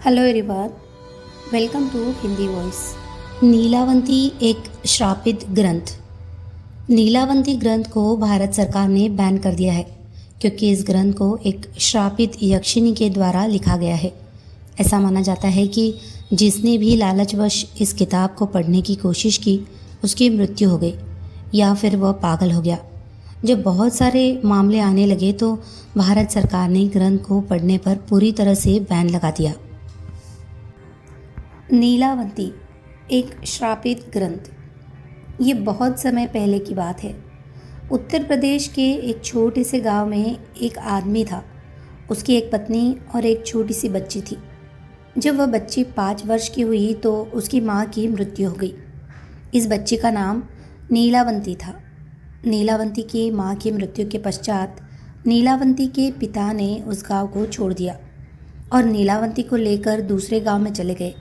Hello everyone, welcome to Hindi voice. Nilavanti एक श्रापित ग्रंथ। नीलावंती ग्रंथ को भारत सरकार ने बैन कर दिया है क्योंकि इस ग्रंथ को एक श्रापित यक्षिणी के द्वारा लिखा गया है। ऐसा माना जाता है कि जिसने भी लालचवश इस किताब को पढ़ने की कोशिश की उसकी मृत्यु हो गई या फिर वह पागल हो गया। जब बहुत सारे मामले आने लगे तो भारत सरकार ने ग्रंथ को पढ़ने पर पूरी तरह से बैन लगा दिया। नीलावंती एक श्रापित ग्रंथ। ये बहुत समय पहले की बात है। उत्तर प्रदेश के एक छोटे से गांव में एक आदमी था। उसकी एक पत्नी और एक छोटी सी बच्ची थी। जब वह बच्ची 5 वर्ष की हुई तो उसकी माँ की मृत्यु हो गई। इस बच्ची का नाम नीलावंती था। नीलावंती की माँ की मृत्यु के पश्चात नीलावंती के पिता ने उस गांव को छोड़ दिया और नीलावंती को लेकर दूसरे गांव में चले गए।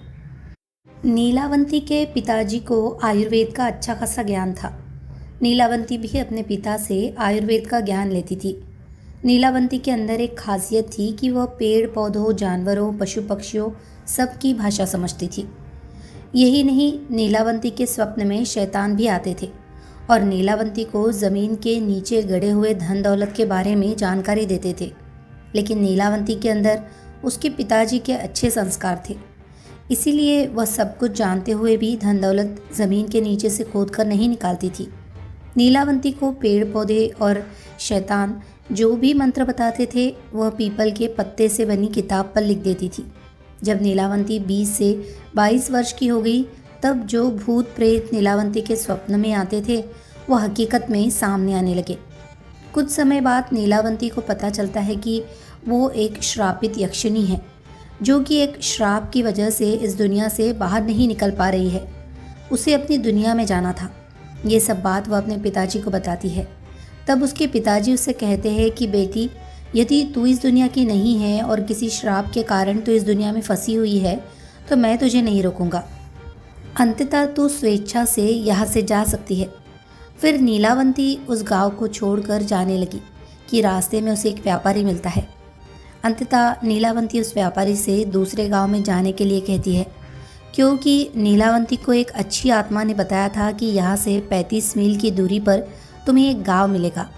नीलावंती के पिताजी को आयुर्वेद का अच्छा खासा ज्ञान था। नीलावंती भी अपने पिता से आयुर्वेद का ज्ञान लेती थी। नीलावंती के अंदर एक खासियत थी कि वह पेड़ पौधों, जानवरों, पशु पक्षियों सबकी भाषा समझती थी। यही नहीं, नीलावंती के स्वप्न में शैतान भी आते थे और नीलावंती को ज़मीन के नीचे गड़े हुए धन दौलत के बारे में जानकारी देते थे। लेकिन नीलावंती के अंदर उसके पिताजी के अच्छे संस्कार थे, इसीलिए वह सब कुछ जानते हुए भी धन दौलत ज़मीन के नीचे से खोद कर नहीं निकालती थी। नीलावंती को पेड़ पौधे और शैतान जो भी मंत्र बताते थे वह पीपल के पत्ते से बनी किताब पर लिख देती थी। जब नीलावंती 20 से 22 वर्ष की हो गई तब जो भूत प्रेत नीलावंती के स्वप्न में आते थे वह हकीकत में सामने आने लगे। कुछ समय बाद नीलावंती को पता चलता है कि वो एक श्रापित यक्षिणी है जो कि एक श्राप की वजह से इस दुनिया से बाहर नहीं निकल पा रही है। उसे अपनी दुनिया में जाना था। ये सब बात वह अपने पिताजी को बताती है। तब उसके पिताजी उससे कहते हैं कि बेटी, यदि तू इस दुनिया की नहीं है और किसी श्राप के कारण तू इस दुनिया में फंसी हुई है तो मैं तुझे नहीं रोकूंगा। अंततः तू स्वेच्छा से यहाँ से जा सकती है। फिर नीलावंती उस गाँव को छोड़कर जाने लगी कि रास्ते में उसे एक व्यापारी मिलता है। अंततः नीलावंती उस व्यापारी से दूसरे गांव में जाने के लिए कहती है क्योंकि नीलावंती को एक अच्छी आत्मा ने बताया था कि यहाँ से 35 मील की दूरी पर तुम्हें एक गांव मिलेगा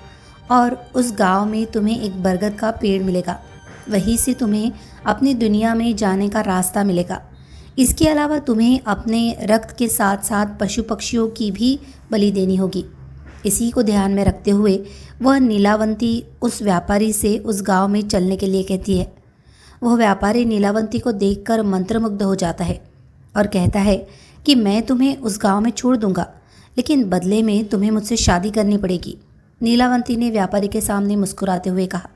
और उस गांव में तुम्हें एक बरगद का पेड़ मिलेगा। वहीं से तुम्हें अपनी दुनिया में जाने का रास्ता मिलेगा। इसके अलावा तुम्हें अपने रक्त के साथ साथ पशु पक्षियों की भी बलि देनी होगी। इसी को ध्यान में रखते हुए वह नीलावंती उस व्यापारी से उस गांव में चलने के लिए कहती है। वह व्यापारी नीलावंती को देखकर मंत्रमुग्ध हो जाता है और कहता है कि मैं तुम्हें उस गांव में छोड़ दूंगा, लेकिन बदले में तुम्हें मुझसे शादी करनी पड़ेगी। नीलावंती ने व्यापारी के सामने मुस्कुराते हुए कहा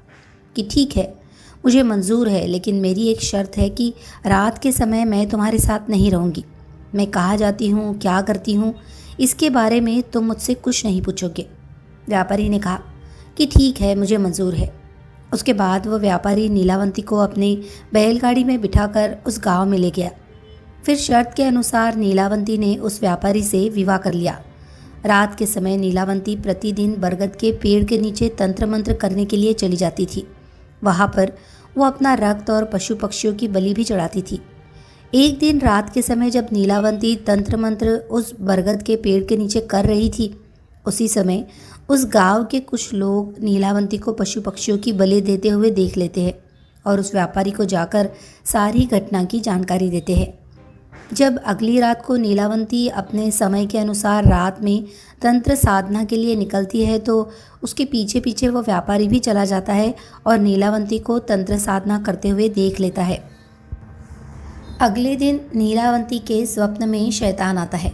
कि ठीक है, मुझे मंजूर है, लेकिन मेरी एक शर्त है कि रात के समय मैं तुम्हारे साथ नहीं रहूँगी। मैं कहाँ जाती हूँ, क्या करती हूँ, इसके बारे में तुम मुझसे कुछ नहीं पूछोगे। व्यापारी ने कहा कि ठीक है, मुझे मंजूर है। उसके बाद वह व्यापारी नीलावंती को अपनी बैलगाड़ी में बिठाकर उस गांव में ले गया। फिर शर्त के अनुसार नीलावंती ने उस व्यापारी से विवाह कर लिया। रात के समय नीलावंती प्रतिदिन बरगद के पेड़ के नीचे तंत्र मंत्र करने के लिए चली जाती थी। वहाँ पर वो अपना रक्त और पशु पक्षियों की बलि भी चढ़ाती थी। एक दिन रात के समय जब नीलावंती तंत्र मंत्र उस बरगद के पेड़ के नीचे कर रही थी, उसी समय उस गांव के कुछ लोग नीलावंती को पशु पक्षियों की बलि देते हुए देख लेते हैं और उस व्यापारी को जाकर सारी घटना की जानकारी देते हैं। जब अगली रात को नीलावंती अपने समय के अनुसार रात में तंत्र साधना के लिए निकलती है तो उसके पीछे पीछे वो व्यापारी भी चला जाता है और नीलावंती को तंत्र साधना करते हुए देख लेता है। अगले दिन नीलावंती के स्वप्न में शैतान आता है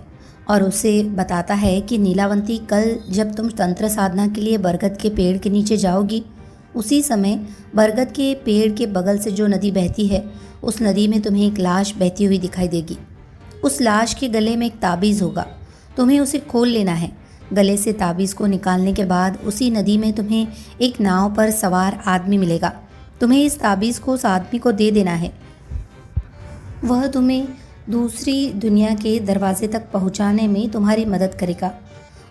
और उसे बताता है कि नीलावंती, कल जब तुम तंत्र साधना के लिए बरगद के पेड़ के नीचे जाओगी, उसी समय बरगद के पेड़ के बगल से जो नदी बहती है उस नदी में तुम्हें एक लाश बहती हुई दिखाई देगी। उस लाश के गले में एक ताबीज़ होगा, तुम्हें उसे खोल लेना है। गले से ताबीज़ को निकालने के बाद उसी नदी में तुम्हें एक नाव पर सवार आदमी मिलेगा। तुम्हें इस ताबीज़ को उस आदमी को दे देना है। वह तुम्हें दूसरी दुनिया के दरवाजे तक पहुंचाने में तुम्हारी मदद करेगा।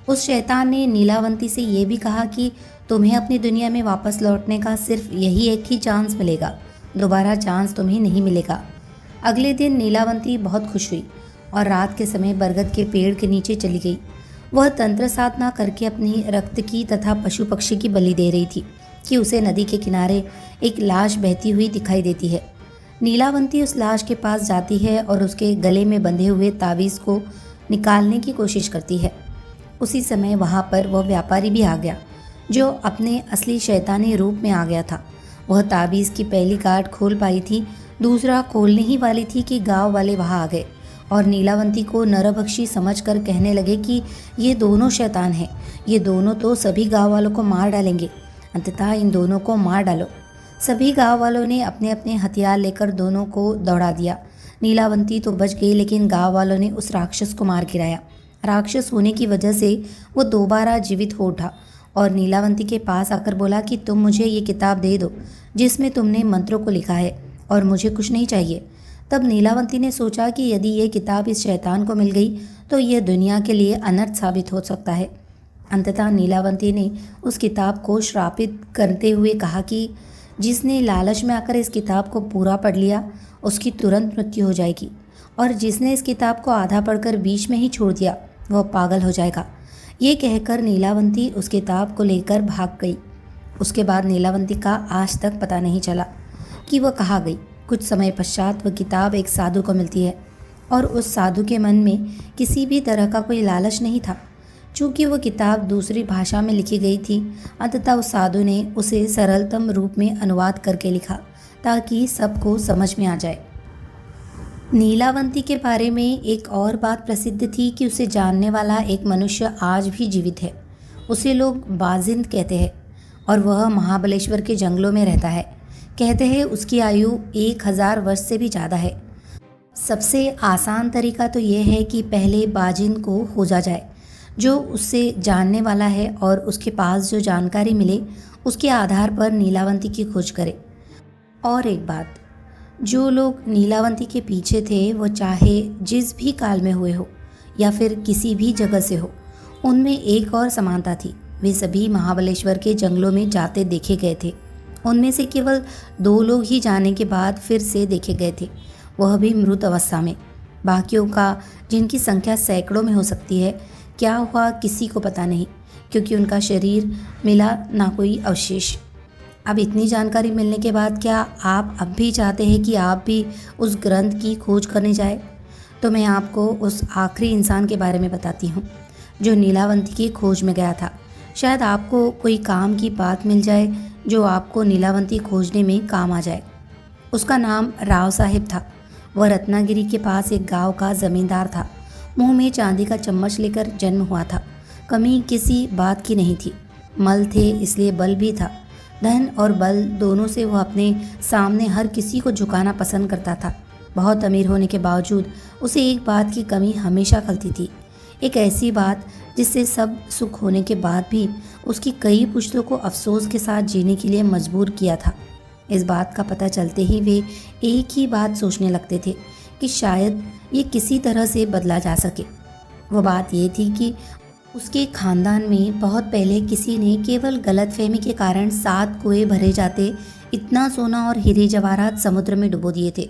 उस शैतान ने नीलावंती से ये भी कहा कि तुम्हें अपनी दुनिया में वापस लौटने का सिर्फ यही एक ही चांस मिलेगा, दोबारा चांस तुम्हें नहीं मिलेगा। अगले दिन नीलावंती बहुत खुश हुई और रात के समय बरगद के पेड़ के नीचे चली गई। वह तंत्र साधना करके अपनी रक्त की तथा पशु पक्षी की बलि दे रही थी कि उसे नदी के किनारे एक लाश बहती हुई दिखाई देती है। नीलावंती उस लाश के पास जाती है और उसके गले में बंधे हुए तावीज़ को निकालने की कोशिश करती है। उसी समय वहाँ पर वह व्यापारी भी आ गया जो अपने असली शैतानी रूप में आ गया था। वह ताबीज़ की पहली गांठ खोल पाई थी, दूसरा खोलने ही वाली थी कि गांव वाले वहाँ आ गए और नीलावंती को नरभक्षी समझकर कहने लगे कि ये दोनों शैतान हैं, ये दोनों तो सभी गांव वालों को मार डालेंगे, अंततः इन दोनों को मार डालो। सभी गांव वालों ने अपने अपने हथियार लेकर दोनों को दौड़ा दिया। नीलावंती तो बच गई, लेकिन गांव वालों ने उस राक्षस को मार गिराया। राक्षस होने की वजह से वो दोबारा जीवित हो उठा और नीलावंती के पास आकर बोला कि तुम मुझे ये किताब दे दो जिसमें तुमने मंत्रों को लिखा है और मुझे कुछ नहीं चाहिए। तब नीलावंती ने सोचा कि यदि ये किताब इस शैतान को मिल गई तो यह दुनिया के लिए अनर्थ साबित हो सकता है। अंततः नीलावंती ने उस किताब को श्रापित करते हुए कहा कि जिसने लालच में आकर इस किताब को पूरा पढ़ लिया उसकी तुरंत मृत्यु हो जाएगी, और जिसने इस किताब को आधा पढ़कर बीच में ही छोड़ दिया वह पागल हो जाएगा। ये कहकर नीलावंती उस किताब को लेकर भाग गई। उसके बाद नीलावंती का आज तक पता नहीं चला कि वह कहाँ गई। कुछ समय पश्चात वह किताब एक साधु को मिलती है और उस साधु के मन में किसी भी तरह का कोई लालच नहीं था। चूँकि वह किताब दूसरी भाषा में लिखी गई थी, अंततः उस साधु ने उसे सरलतम रूप में अनुवाद करके लिखा ताकि सबको समझ में आ जाए। नीलावंती के बारे में एक और बात प्रसिद्ध थी कि उसे जानने वाला एक मनुष्य आज भी जीवित है। उसे लोग बाजिंद कहते हैं और वह महाबलेश्वर के जंगलों में रहता है। कहते हैं उसकी आयु 1000 वर्ष से भी ज़्यादा है। सबसे आसान तरीका तो यह है कि पहले बाजिंद को खोजा जाए जो उससे जानने वाला है और उसके पास जो जानकारी मिले उसके आधार पर नीलावंती की खोज करे। और एक बात, जो लोग नीलावंती के पीछे थे वो चाहे जिस भी काल में हुए हो या फिर किसी भी जगह से हो, उनमें एक और समानता थी। वे सभी महाबलेश्वर के जंगलों में जाते देखे गए थे। उनमें से केवल 2 लोग ही जाने के बाद फिर से देखे गए थे, वह भी मृत अवस्था में। बाकियों का, जिनकी संख्या सैकड़ों में हो सकती है, क्या हुआ किसी को पता नहीं, क्योंकि उनका शरीर मिला ना कोई अवशेष। अब इतनी जानकारी मिलने के बाद क्या आप अब भी चाहते हैं कि आप भी उस ग्रंथ की खोज करने जाए? तो मैं आपको उस आखिरी इंसान के बारे में बताती हूँ जो नीलावंती की खोज में गया था। शायद आपको कोई काम की बात मिल जाए जो आपको नीलावंती खोजने में काम आ जाए। उसका नाम राव साहिब था। वह रत्नागिरी के पास एक गांव का ज़मींदार था। मुंह में चांदी का चम्मच लेकर जन्म हुआ था। कमी किसी बात की नहीं थी। मल थे इसलिए बल भी था। धन और बल दोनों से वह अपने सामने हर किसी को झुकाना पसंद करता था। बहुत अमीर होने के बावजूद उसे एक बात की कमी हमेशा खलती थी, एक ऐसी बात जिससे सब सुख होने के बाद भी उसकी कई पुश्तों को अफसोस के साथ जीने के लिए मजबूर किया था। इस बात का पता चलते ही वे एक ही बात सोचने लगते थे कि शायद ये किसी तरह से बदला जा सके। वो बात ये थी कि उसके खानदान में बहुत पहले किसी ने केवल गलतफहमी के कारण 7 कुएं भरे जाते इतना सोना और हीरे जवाहरात समुद्र में डुबो दिए थे।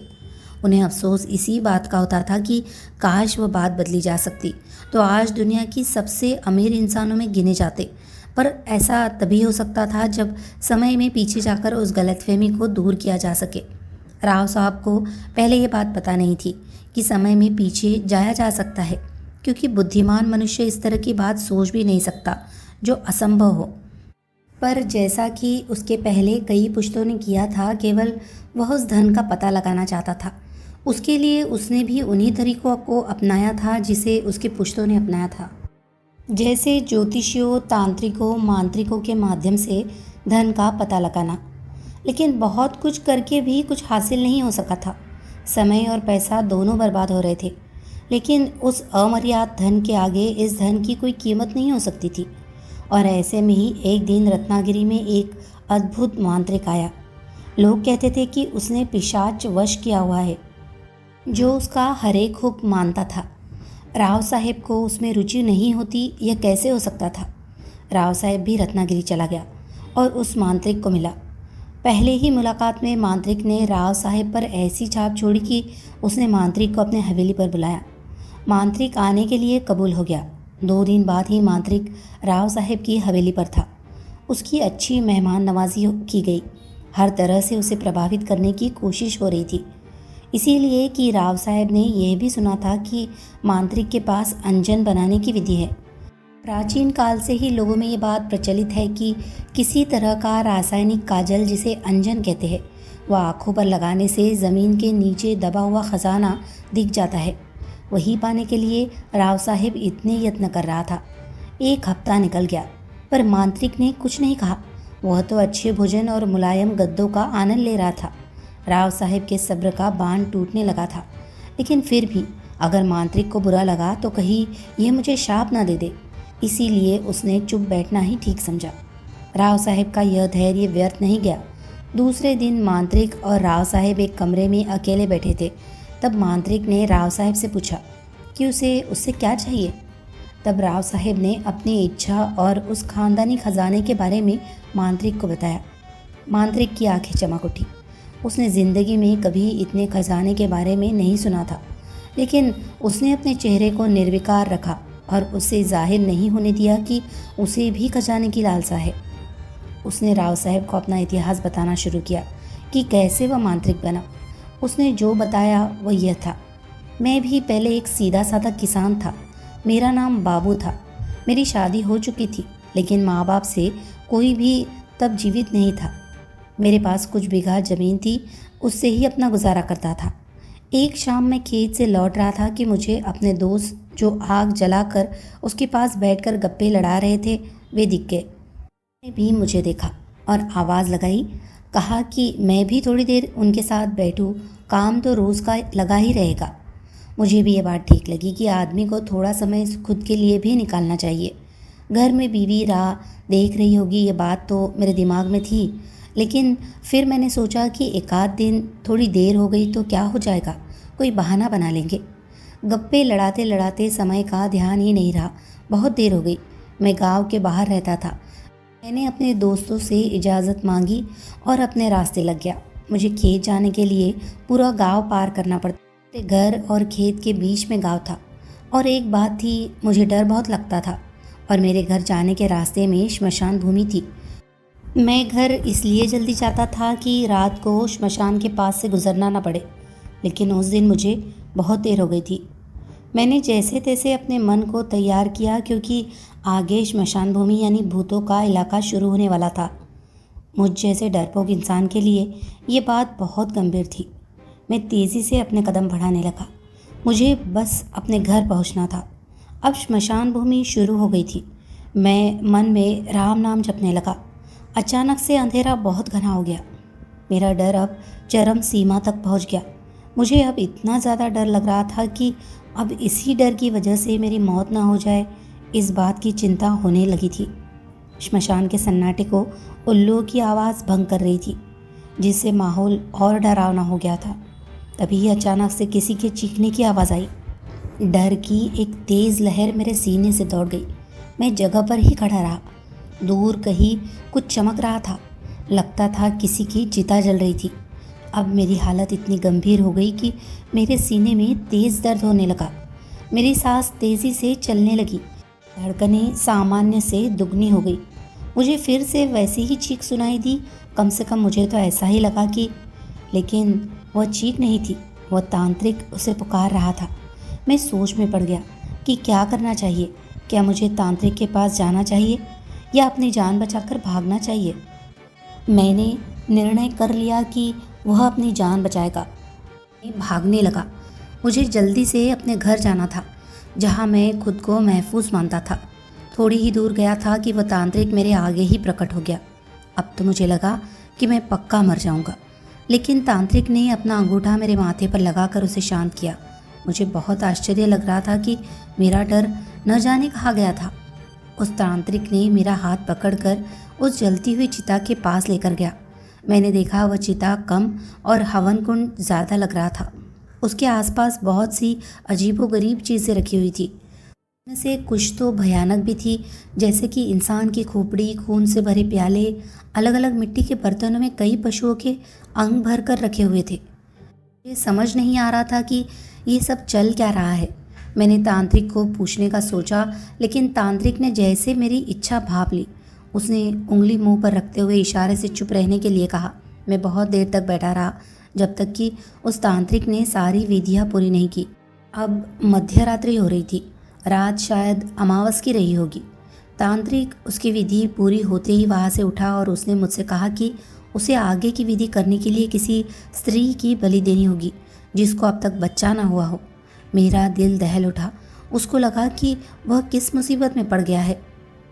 उन्हें अफसोस इसी बात का होता था कि काश वह बात बदली जा सकती तो आज दुनिया की सबसे अमीर इंसानों में गिने जाते। पर ऐसा तभी हो सकता था जब समय में पीछे जाकर उस गलतफहमी को दूर किया जा सके। राव साहब को पहले ये बात पता नहीं थी कि समय में पीछे जाया जा सकता है, क्योंकि बुद्धिमान मनुष्य इस तरह की बात सोच भी नहीं सकता जो असंभव हो। पर जैसा कि उसके पहले कई पुश्तों ने किया था, केवल वह उस धन का पता लगाना चाहता था। उसके लिए उसने भी उन्हीं तरीकों को अपनाया था जिसे उसके पुश्तों ने अपनाया था, जैसे ज्योतिषियों, तांत्रिकों, मांत्रिकों के माध्यम से धन का पता लगाना। लेकिन बहुत कुछ करके भी कुछ हासिल नहीं हो सका था। समय और पैसा दोनों बर्बाद हो रहे थे। लेकिन उस अमर्याद धन के आगे इस धन की कोई कीमत नहीं हो सकती थी। और ऐसे में ही एक दिन रत्नागिरी में एक अद्भुत मांत्रिक आया। लोग कहते थे कि उसने पिशाच वश किया हुआ है, जो उसका हर एक हुक्म मानता था। राव साहेब को उसमें रुचि नहीं होती, यह कैसे हो सकता था? राव साहेब भी रत्नागिरी चला गया और उस मांत्रिक को मिला। पहले ही मुलाकात में मांत्रिक ने राव साहब पर ऐसी छाप छोड़ी कि उसने मांत्रिक को अपने हवेली पर बुलाया। मांत्रिक आने के लिए कबूल हो गया। 2 दिन बाद ही मांत्रिक राव साहब की हवेली पर था। उसकी अच्छी मेहमान नवाजी की गई। हर तरह से उसे प्रभावित करने की कोशिश हो रही थी, इसीलिए कि राव साहब ने यह भी सुना था कि मांत्रिक के पास अंजन बनाने की विधि है। प्राचीन काल से ही लोगों में ये बात प्रचलित है कि किसी तरह का रासायनिक काजल, जिसे अंजन कहते हैं, वह आँखों पर लगाने से ज़मीन के नीचे दबा हुआ खजाना दिख जाता है। वही पाने के लिए राव साहब इतने यत्न कर रहा था। 1 हफ्ता निकल गया, पर मांत्रिक ने कुछ नहीं कहा। वह तो अच्छे भोजन और मुलायम गद्दों का आनंद ले रहा था। राव साहब के सब्र का बांध टूटने लगा था, लेकिन फिर भी अगर मांत्रिक को बुरा लगा तो कहीं यह मुझे शाप ना दे दे, इसीलिए उसने चुप बैठना ही ठीक समझा। राव साहब का यह धैर्य व्यर्थ नहीं गया। दूसरे दिन मांत्रिक और राव साहब एक कमरे में अकेले बैठे थे। तब मांत्रिक ने राव साहब से पूछा कि उसे उससे क्या चाहिए। तब राव साहब ने अपनी इच्छा और उस खानदानी खजाने के बारे में मांत्रिक को बताया। मांत्रिक की आंखें चमक उठी। उसने ज़िंदगी में कभी इतने खजाने के बारे में नहीं सुना था, लेकिन उसने अपने चेहरे को निर्विकार रखा और उससे जाहिर नहीं होने दिया कि उसे भी खजाने की लालसा है। उसने राव साहब को अपना इतिहास बताना शुरू किया कि कैसे वह मांत्रिक बना। उसने जो बताया वह यह था, मैं भी पहले एक सीधा साधा किसान था। मेरा नाम बाबू था। मेरी शादी हो चुकी थी, लेकिन माँ बाप से कोई भी तब जीवित नहीं था। मेरे पास कुछ बीघा ज़मीन थी, उससे ही अपना गुजारा करता था। एक शाम मैं खेत से लौट रहा था कि मुझे अपने दोस्त जो आग जलाकर उसके पास बैठकर गप्पे लड़ा रहे थे, वे दिख गए। उन्होंने भी मुझे देखा और आवाज़ लगाई। कहा कि मैं भी थोड़ी देर उनके साथ बैठूं, काम तो रोज़ का लगा ही रहेगा। मुझे भी ये बात ठीक लगी कि आदमी को थोड़ा समय खुद के लिए भी निकालना चाहिए। घर में बीवी राह देख रही होगी, ये बात तो मेरे दिमाग में थी, लेकिन फिर मैंने सोचा कि एकाध दिन थोड़ी देर हो गई तो क्या हो जाएगा, कोई बहाना बना लेंगे। गप्पे लड़ाते लड़ाते समय का ध्यान ही नहीं रहा। बहुत देर हो गई। मैं गांव के बाहर रहता था। मैंने अपने दोस्तों से इजाज़त मांगी और अपने रास्ते लग गया। मुझे खेत जाने के लिए पूरा गांव पार करना पड़ता। घर और खेत के बीच में गांव था। और एक बात थी, मुझे डर बहुत लगता था और मेरे घर जाने के रास्ते में श्मशान भूमि थी। मैं घर इसलिए जल्दी जाता था कि रात को श्मशान के पास से गुजरना ना पड़े, लेकिन उस दिन मुझे बहुत देर हो गई थी। मैंने जैसे तैसे अपने मन को तैयार किया, क्योंकि आगे श्मशान भूमि यानी भूतों का इलाका शुरू होने वाला था। मुझ जैसे डरपोक इंसान के लिए ये बात बहुत गंभीर थी। मैं तेज़ी से अपने कदम बढ़ाने लगा। मुझे बस अपने घर पहुंचना था। अब श्मशान भूमि शुरू हो गई थी। मैं मन में राम नाम जपने लगा। अचानक से अंधेरा बहुत घना हो गया। मेरा डर अब चरम सीमा तक पहुंच गया। मुझे अब इतना ज़्यादा डर लग रहा था कि अब इसी डर की वजह से मेरी मौत ना हो जाए, इस बात की चिंता होने लगी थी। श्मशान के सन्नाटे को उल्लुओं की आवाज़ भंग कर रही थी, जिससे माहौल और डरावना हो गया था। तभी अचानक से किसी के चीखने की आवाज़ आई। डर की एक तेज़ लहर मेरे सीने से दौड़ गई। मैं जगह पर ही खड़ा रहा। दूर कहीं कुछ चमक रहा था। लगता था किसी की चिता जल रही थी। अब मेरी हालत इतनी गंभीर हो गई कि मेरे सीने में तेज़ दर्द होने लगा। मेरी सांस तेज़ी से चलने लगी। धड़कनें सामान्य से दुगनी हो गई। मुझे फिर से वैसी ही चीख सुनाई दी। कम से कम मुझे तो ऐसा ही लगा कि, लेकिन वह चीख नहीं थी, वह तांत्रिक उसे पुकार रहा था। मैं सोच में पड़ गया कि क्या करना चाहिए। क्या मुझे तांत्रिक के पास जाना चाहिए या अपनी जान बचाकर भागना चाहिए? मैंने निर्णय कर लिया कि वह अपनी जान बचाएगा। मैं भागने लगा। मुझे जल्दी से अपने घर जाना था, जहाँ मैं खुद को महफूज मानता था। थोड़ी ही दूर गया था कि वह तांत्रिक मेरे आगे ही प्रकट हो गया। अब तो मुझे लगा कि मैं पक्का मर जाऊंगा, लेकिन तांत्रिक ने अपना अंगूठा मेरे माथे पर लगाकर उसे शांत किया। मुझे बहुत आश्चर्य लग रहा था कि मेरा डर न जाने कहाँ गया था। उस तांत्रिक ने मेरा हाथ पकड़कर उस जलती हुई चिता के पास लेकर गया। मैंने देखा वह चिता कम और हवन कुंड ज़्यादा लग रहा था। उसके आसपास बहुत सी अजीबोगरीब चीज़ें रखी हुई थी। इनमें से कुछ तो भयानक भी थी, जैसे कि इंसान की खोपड़ी, खून से भरे प्याले, अलग अलग मिट्टी के बर्तनों में कई पशुओं के अंग भर कर रखे हुए थे। ये समझ नहीं आ रहा था कि ये सब चल क्या रहा है। मैंने तांत्रिक को पूछने का सोचा, लेकिन तांत्रिक ने जैसे मेरी इच्छा भाप ली। उसने उंगली मुंह पर रखते हुए इशारे से चुप रहने के लिए कहा। मैं बहुत देर तक बैठा रहा, जब तक कि उस तांत्रिक ने सारी विधियां पूरी नहीं की। अब मध्य रात्रि हो रही थी, रात शायद अमावस की रही होगी। तांत्रिक उसकी विधि पूरी होते ही वहाँ से उठा और उसने मुझसे कहा कि उसे आगे की विधि करने के लिए किसी स्त्री की बलि देनी होगी जिसको अब तक बच्चा ना हुआ हो। मेरा दिल दहल उठा। उसको लगा कि वह किस मुसीबत में पड़ गया है।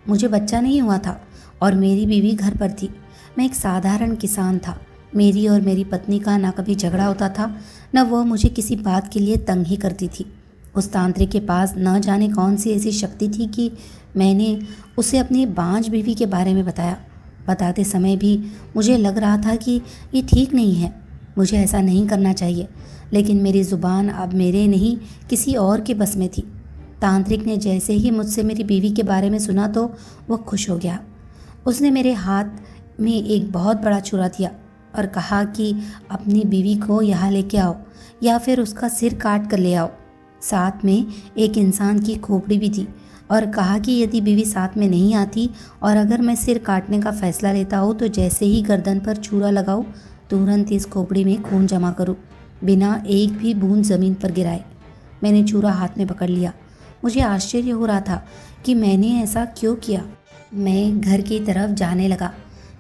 मुझे बच्चा नहीं हुआ था और मेरी बीवी घर पर थी। मैं एक साधारण किसान था। मेरी और मेरी पत्नी का ना कभी झगड़ा होता था, न वह मुझे किसी बात के लिए तंग ही करती थी। उस तांत्रिक के पास न जाने कौन सी ऐसी शक्ति थी कि मैंने उसे अपनी बांझ बीवी के बारे में बताया। बताते समय भी मुझे लग रहा था कि ये ठीक नहीं है, मुझे ऐसा नहीं करना चाहिए, लेकिन मेरी ज़ुबान अब मेरे नहीं किसी और के बस में थी। तांत्रिक ने जैसे ही मुझसे मेरी बीवी के बारे में सुना तो वह खुश हो गया। उसने मेरे हाथ में एक बहुत बड़ा छुरा दिया और कहा कि अपनी बीवी को यहाँ लेके आओ या फिर उसका सिर काट कर ले आओ। साथ में एक इंसान की खोपड़ी भी थी और कहा कि यदि बीवी साथ में नहीं आती और अगर मैं सिर काटने का फैसला लेता हूँ तो जैसे ही गर्दन पर छुरा लगाऊँ तुरंत इस खोपड़ी में खून जमा करूँ, बिना एक भी बूंद ज़मीन पर गिराए। मैंने छुरा हाथ में पकड़ लिया। मुझे आश्चर्य हो रहा था कि मैंने ऐसा क्यों किया। मैं घर की तरफ जाने लगा,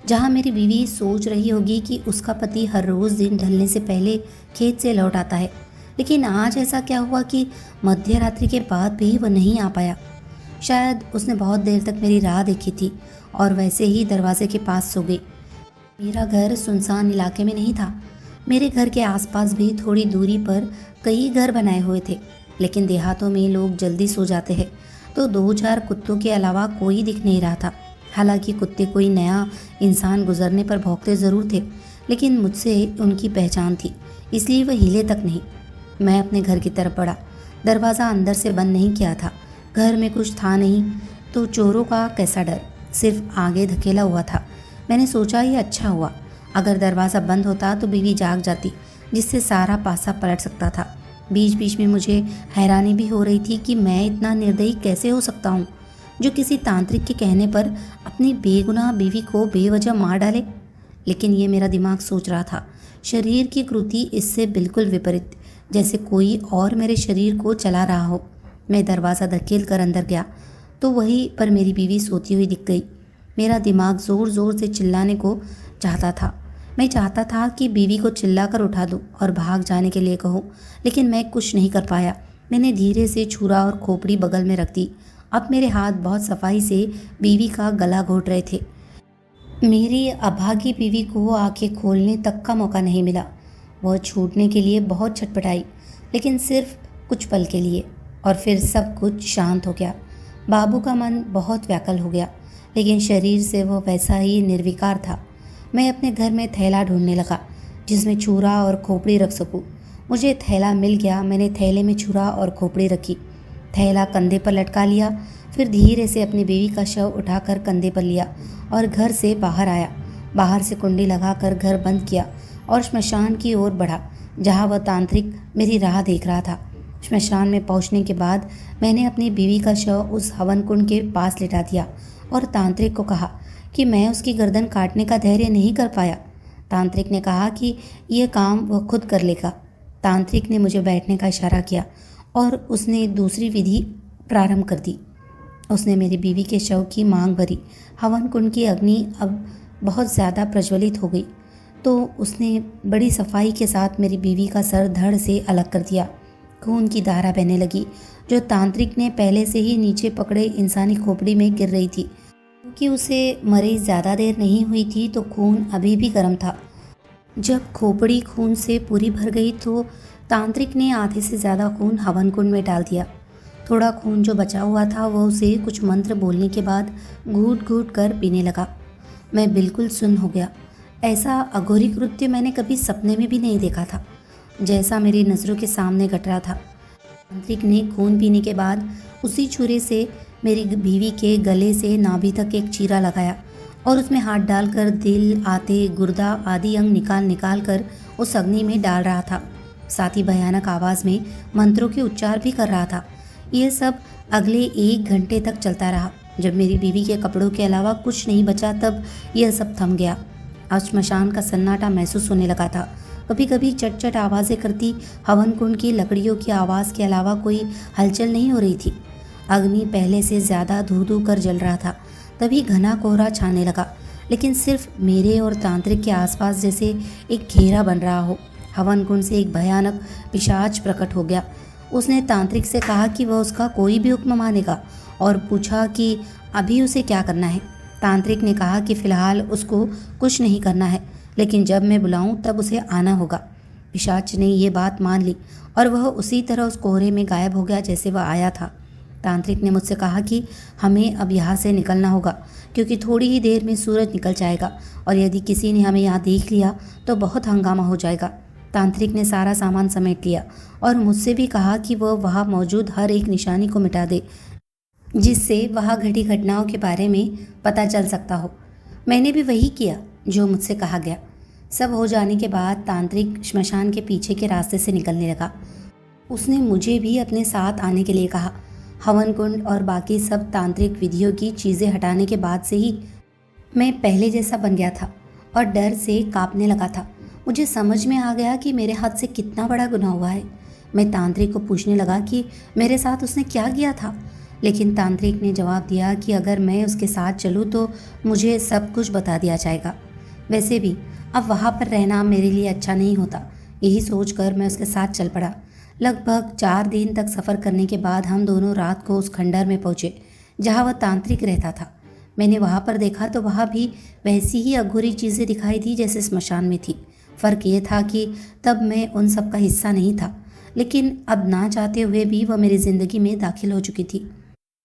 जहाँ मेरी बीवी सोच रही होगी कि उसका पति हर रोज़ दिन ढलने से पहले खेत से लौट आता है, लेकिन आज ऐसा क्या हुआ कि मध्य रात्रि के बाद भी वह नहीं आ पाया। शायद उसने बहुत देर तक मेरी राह देखी थी और वैसे ही दरवाजे के पास सो गई। मेरा घर सुनसान इलाके में नहीं था। मेरे घर के आसपास भी थोड़ी दूरी पर कई घर बनाए हुए थे, लेकिन देहातों में लोग जल्दी सो जाते हैं, तो 2-4 कुत्तों के अलावा कोई दिख नहीं रहा था। हालांकि कुत्ते कोई नया इंसान गुजरने पर भौंकते ज़रूर थे, लेकिन मुझसे उनकी पहचान थी, इसलिए वह हिले तक नहीं। मैं अपने घर की तरफ बढ़ा। दरवाज़ा अंदर से बंद नहीं किया था। घर में कुछ था नहीं, तो चोरों का कैसा डर, सिर्फ आगे धकेला हुआ था। मैंने सोचा ये अच्छा हुआ। अगर दरवाज़ा बंद होता तो बीवी जाग जाती, जिससे सारा पासा पलट सकता था। बीच बीच में मुझे हैरानी भी हो रही थी कि मैं इतना निर्दयी कैसे हो सकता हूँ, जो किसी तांत्रिक के कहने पर अपनी बेगुनाह बीवी को बेवजह मार डाले। लेकिन ये मेरा दिमाग सोच रहा था। शरीर की कृति इससे बिल्कुल विपरीत, जैसे कोई और मेरे शरीर को चला रहा हो। मैं दरवाज़ा धकेल कर अंदर गया तो वहीं पर मेरी बीवी सोती हुई दिख गई। मेरा दिमाग ज़ोर ज़ोर से चिल्लाने को चाहता था। मैं चाहता था कि बीवी को चिल्लाकर उठा दूं और भाग जाने के लिए कहूं, लेकिन मैं कुछ नहीं कर पाया। मैंने धीरे से छुरा और खोपड़ी बगल में रख दी। अब मेरे हाथ बहुत सफाई से बीवी का गला घोट रहे थे। मेरी अभागी बीवी को आंखें खोलने तक का मौका नहीं मिला। वह छूटने के लिए बहुत छटपटाई, लेकिन सिर्फ कुछ पल के लिए, और फिर सब कुछ शांत हो गया। बाबू का मन बहुत व्याकुल हो गया, लेकिन शरीर से वह वैसा ही निर्विकार था। मैं अपने घर में थैला ढूंढने लगा जिसमें छुरा और खोपड़ी रख सकूं। मुझे थैला मिल गया। मैंने थैले में छुरा और खोपड़ी रखी, थैला कंधे पर लटका लिया, फिर धीरे से अपनी बीवी का शव उठाकर कंधे पर लिया और घर से बाहर आया। बाहर से कुंडी लगाकर घर बंद किया और श्मशान की ओर बढ़ा, जहाँ वह तांत्रिक मेरी राह देख रहा था। श्मशान में पहुंचने के बाद मैंने अपनी बीवी का शव उस हवन कुंड के पास लिटा दिया और तांत्रिक को कहा कि मैं उसकी गर्दन काटने का धैर्य नहीं कर पाया। तांत्रिक ने कहा कि यह काम वह खुद कर लेगा। तांत्रिक ने मुझे बैठने का इशारा किया और उसने दूसरी विधि प्रारंभ कर दी। उसने मेरी बीवी के शव की मांग भरी। हवन कुंड की अग्नि अब बहुत ज़्यादा प्रज्वलित हो गई, तो उसने बड़ी सफाई के साथ मेरी बीवी का सर धड़ से अलग कर दिया। खून की धारा बहने लगी, जो तांत्रिक ने पहले से ही नीचे पकड़े इंसानी खोपड़ी में गिर रही थी। क्योंकि उसे मरे ज़्यादा देर नहीं हुई थी, तो खून अभी भी गर्म था। जब खोपड़ी खून से पूरी भर गई तो तांत्रिक ने आधे से ज़्यादा खून हवन कुंड में डाल दिया। थोड़ा खून जो बचा हुआ था वह उसे कुछ मंत्र बोलने के बाद घूट घूट कर पीने लगा। मैं बिल्कुल सुन्न हो गया। ऐसा अघोरी कृत्य मैंने कभी सपने में भी नहीं देखा था, जैसा मेरी नज़रों के सामने घट रहा था। तांत्रिक ने खून पीने के बाद उसी छुरे से मेरी बीवी के गले से नाभि तक एक चीरा लगाया और उसमें हाथ डालकर दिल, आते, गुर्दा आदि अंग निकाल निकाल कर उस अग्नि में डाल रहा था। साथ ही भयानक आवाज़ में मंत्रों के उच्चार भी कर रहा था। यह सब अगले 1 घंटे तक चलता रहा। जब मेरी बीवी के कपड़ों के अलावा कुछ नहीं बचा तब यह सब थम गया। अब श्मशान का सन्नाटा महसूस होने लगा था। कभी कभी चट चट आवाज़ें करती हवन कुंड की लकड़ियों की आवाज़ के अलावा कोई हलचल नहीं हो रही थी। अग्नि पहले से ज़्यादा धू धू कर जल रहा था। तभी घना कोहरा छाने लगा, लेकिन सिर्फ मेरे और तांत्रिक के आसपास जैसे एक घेरा बन रहा हो। हवन कुंड से एक भयानक पिशाच प्रकट हो गया। उसने तांत्रिक से कहा कि वह उसका कोई भी हुक्म मानेगा और पूछा कि अभी उसे क्या करना है। तांत्रिक ने कहा कि फ़िलहाल उसको कुछ नहीं करना है, लेकिन जब मैं बुलाऊं तब उसे आना होगा। पिशाच ने ये बात मान ली और वह उसी तरह उस कोहरे में गायब हो गया जैसे वह आया था। तांत्रिक ने मुझसे कहा कि हमें अब यहाँ से निकलना होगा, क्योंकि थोड़ी ही देर में सूरज निकल जाएगा और यदि किसी ने हमें यहाँ देख लिया तो बहुत हंगामा हो जाएगा। तांत्रिक ने सारा सामान समेट लिया और मुझसे भी कहा कि वह वहाँ मौजूद हर एक निशानी को मिटा दे, जिससे वहाँ घटी घटनाओं के बारे में पता चल सकता हो। मैंने भी वही किया जो मुझसे कहा गया। सब हो जाने के बाद तांत्रिक श्मशान के पीछे के रास्ते से निकलने लगा। उसने मुझे भी अपने साथ आने के लिए कहा। हवन कुंड और बाकी सब तांत्रिक विधियों की चीज़ें हटाने के बाद से ही मैं पहले जैसा बन गया था और डर से कांपने लगा था। मुझे समझ में आ गया कि मेरे हाथ से कितना बड़ा गुनाह हुआ है। मैं तांत्रिक को पूछने लगा कि मेरे साथ उसने क्या किया था, लेकिन तांत्रिक ने जवाब दिया कि अगर मैं उसके साथ चलूँ तो मुझे सब कुछ बता दिया जाएगा। वैसे भी अब वहाँ पर रहना मेरे लिए अच्छा नहीं होता। यही सोचकर मैं उसके साथ चल पड़ा। लगभग 4 दिन तक सफ़र करने के बाद हम दोनों रात को उस खंडर में पहुँचे जहाँ वह तांत्रिक रहता था। मैंने वहाँ पर देखा तो वहाँ भी वैसी ही अघोरी चीज़ें दिखाई दी जैसे श्मशान में थी। फ़र्क ये था कि तब मैं उन सब का हिस्सा नहीं था, लेकिन अब ना चाहते हुए भी वह मेरी ज़िंदगी में दाखिल हो चुकी थी।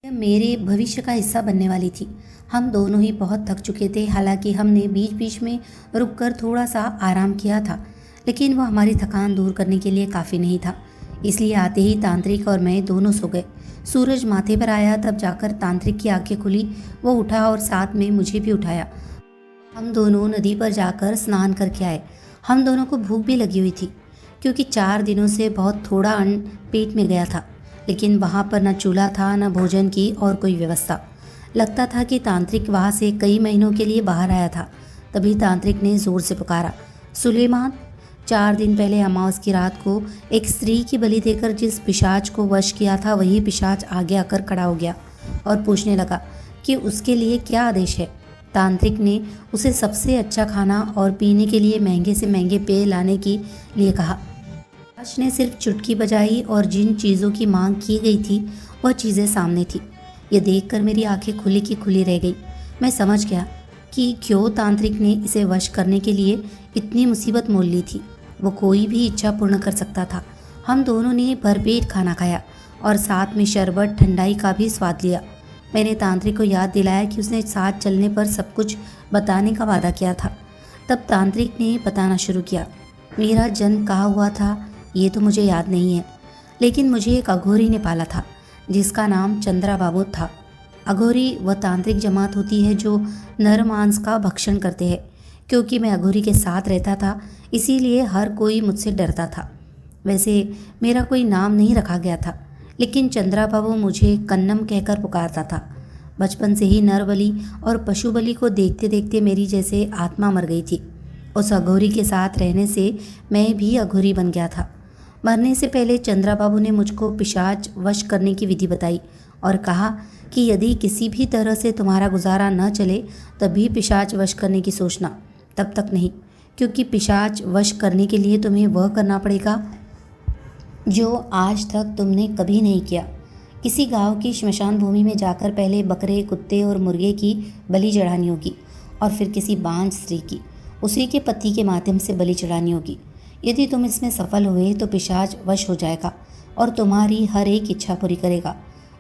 यह मेरे भविष्य का हिस्सा बनने वाली थी। हम दोनों ही बहुत थक चुके थे। हालांकि हमने बीच बीच में रुककर थोड़ा सा आराम किया था, लेकिन वह हमारी थकान दूर करने के लिए काफ़ी नहीं था। इसलिए आते ही तांत्रिक और मैं दोनों सो गए। सूरज माथे पर आया तब जाकर तांत्रिक की आंखें खुली। वो उठा और साथ में मुझे भी उठाया। हम दोनों नदी पर जाकर स्नान करके आए। हम दोनों को भूख भी लगी हुई थी, क्योंकि 4 दिनों से बहुत थोड़ा अन्न पेट में गया था। लेकिन वहाँ पर न चूल्हा था, न भोजन की और कोई व्यवस्था। लगता था कि तांत्रिक वहाँ से कई महीनों के लिए बाहर आया था। तभी तांत्रिक ने ज़ोर से पुकारा, सुलेमान। 4 दिन पहले अमावस की रात को एक स्त्री की बलि देकर जिस पिशाच को वश किया था, वही पिशाच आगे आकर खड़ा हो गया और पूछने लगा कि उसके लिए क्या आदेश है। तांत्रिक ने उसे सबसे अच्छा खाना और पीने के लिए महंगे से महंगे पेय लाने के लिए कहा। पिशाच ने सिर्फ चुटकी बजाई और जिन चीज़ों की मांग की गई थी वह चीज़ें सामने थी। यह देखकर मेरी आंखें खुली की खुली रह गई। मैं समझ गया कि क्यों तांत्रिक ने इसे वश करने के लिए इतनी मुसीबत मोल ली थी। वो कोई भी इच्छा पूर्ण कर सकता था। हम दोनों ने भरपेट खाना खाया और साथ में शरबत ठंडाई का भी स्वाद लिया। मैंने तांत्रिक को याद दिलाया कि उसने साथ चलने पर सब कुछ बताने का वादा किया था। तब तांत्रिक ने बताना शुरू किया। मेरा जन्म कहाँ हुआ था ये तो मुझे याद नहीं है, लेकिन मुझे एक अघोरी ने पाला था जिसका नाम चंद्रा बाबू था। अघोरी वह तांत्रिक जमात होती है जो नर मांस का भक्षण करते हैं। क्योंकि मैं अघोरी के साथ रहता था, इसीलिए हर कोई मुझसे डरता था। वैसे मेरा कोई नाम नहीं रखा गया था, लेकिन चंद्रा बाबू मुझे कन्नम कहकर पुकारता था। बचपन से ही नर बलि और पशु बलि को देखते देखते मेरी जैसे आत्मा मर गई थी। उस अघोरी के साथ रहने से मैं भी अघोरी बन गया था। मरने से पहले चंद्रा बाबू ने मुझको पिशाच वश करने की विधि बताई और कहा कि यदि किसी भी तरह से तुम्हारा गुजारा न चले तभी पिशाच वश करने की सोचना, तब तक नहीं, क्योंकि पिशाच वश करने के लिए तुम्हें वह करना पड़ेगा जो आज तक तुमने कभी नहीं किया। किसी गांव की श्मशान भूमि में जाकर पहले बकरे, कुत्ते और मुर्गे की बलि चढ़ानी होगी और फिर किसी बांझ स्त्री की उसी के पति के माध्यम से बलि चढ़ानी होगी। यदि तुम इसमें सफल हुए तो पिशाच वश हो जाएगा और तुम्हारी हर एक इच्छा पूरी करेगा।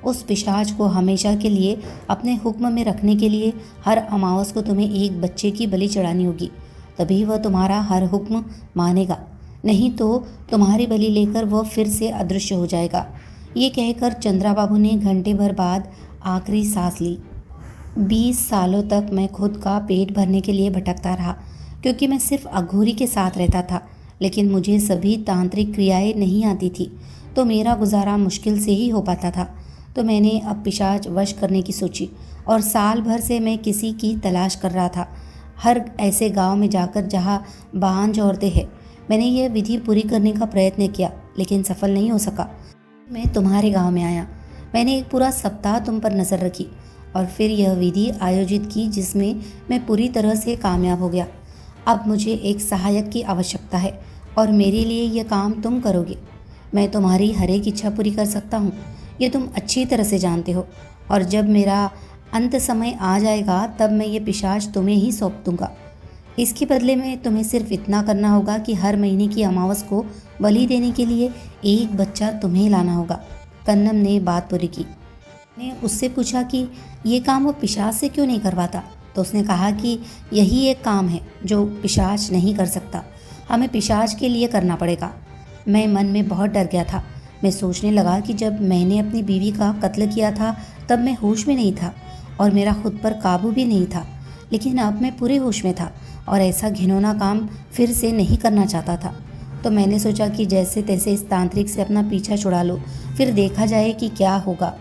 उस पिशाच को हमेशा के लिए अपने हुक्म में रखने के लिए हर अमावस को तुम्हें एक बच्चे की बलि चढ़ानी होगी, तभी वह तुम्हारा हर हुक्म मानेगा। नहीं तो तुम्हारी बलि लेकर वह फिर से अदृश्य हो जाएगा। ये कहकर चंद्रा बाबू ने घंटे भर बाद आखिरी सांस ली। 20 सालों तक मैं खुद का पेट भरने के लिए भटकता रहा, क्योंकि मैं सिर्फ अघोरी के साथ रहता था, लेकिन मुझे सभी तांत्रिक क्रियाएं नहीं आती थी, तो मेरा गुजारा मुश्किल से ही हो पाता था। तो मैंने अब पिशाच वश करने की सोची और साल भर से मैं किसी की तलाश कर रहा था। हर ऐसे गांव में जाकर जहां बांझ औरतें हैं, मैंने यह विधि पूरी करने का प्रयत्न किया, लेकिन सफल नहीं हो सका। मैं तुम्हारे गांव में आया। मैंने एक पूरा सप्ताह तुम पर नज़र रखी और फिर यह विधि आयोजित की, जिसमें मैं पूरी तरह से कामयाब हो गया। अब मुझे एक सहायक की आवश्यकता है और मेरे लिए यह काम तुम करोगे। मैं तुम्हारी हर एक इच्छा पूरी कर सकता हूँ, ये तुम अच्छी तरह से जानते हो। और जब मेरा अंत समय आ जाएगा, तब मैं ये पिशाच तुम्हें ही सौंप दूंगा। इसके बदले में तुम्हें सिर्फ इतना करना होगा कि हर महीने की अमावस को बलि देने के लिए एक बच्चा तुम्हें लाना होगा। कन्नम ने बात पूरी की। मैंने उससे पूछा कि ये काम वो पिशाच से क्यों नहीं करवाता, तो उसने कहा कि यही एक काम है जो पिशाच नहीं कर सकता, हमें पिशाच के लिए करना पड़ेगा। मैं मन में बहुत डर गया था। मैं सोचने लगा कि जब मैंने अपनी बीवी का कत्ल किया था, तब मैं होश में नहीं था और मेरा खुद पर काबू भी नहीं था, लेकिन अब मैं पूरे होश में था और ऐसा घिनौना काम फिर से नहीं करना चाहता था। तो मैंने सोचा कि जैसे तैसे इस तांत्रिक से अपना पीछा छुड़ा लो, फिर देखा जाए कि क्या होगा।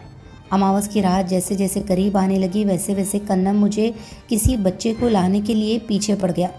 अमावस की रात जैसे जैसे करीब आने लगी, वैसे वैसे कन्नम मुझे किसी बच्चे को लाने के लिए पीछे पड़ गया।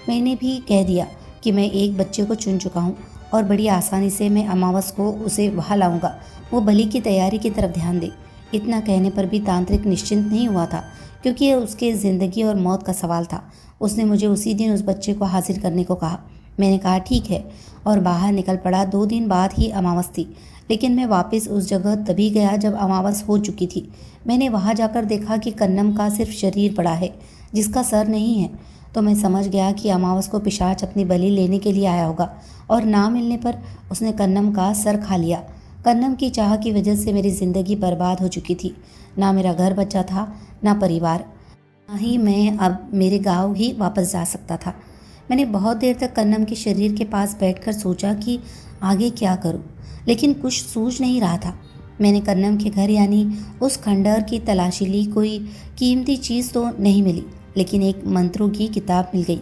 मैंने भी कह दिया कि मैं एक बच्चे को चुन चुका हूँ और बड़ी आसानी से मैं अमावस को उसे वहाँ लाऊंगा। वो बलि की तैयारी की तरफ ध्यान दे। इतना कहने पर भी तांत्रिक निश्चिंत नहीं हुआ था, क्योंकि यह उसके ज़िंदगी और मौत का सवाल था। उसने मुझे उसी दिन उस बच्चे को हाजिर करने को कहा। मैंने कहा ठीक है और बाहर निकल पड़ा। 2 दिन बाद ही अमावस थी, लेकिन मैं वापस उस जगह तभी गया जब अमावस हो चुकी थी। मैंने वहाँ जाकर देखा कि कन्नम का सिर्फ शरीर पड़ा है, जिसका सर नहीं है। तो मैं समझ गया कि अमावस को पिशाच अपनी बलि लेने के लिए आया होगा और ना मिलने पर उसने कन्नम का सर खा लिया। कन्नम की चाह की वजह से मेरी ज़िंदगी बर्बाद हो चुकी थी। ना मेरा घर बचा था, ना परिवार, ना ही मैं अब मेरे गांव ही वापस जा सकता था। मैंने बहुत देर तक कन्नम के शरीर के पास बैठकर सोचा कि आगे क्या करूं, लेकिन कुछ सूझ नहीं रहा था। मैंने कन्नम के घर यानी उस खंडहर की तलाशी ली। कोई कीमती चीज़ तो नहीं मिली, लेकिन एक मंत्रों की किताब मिल गई,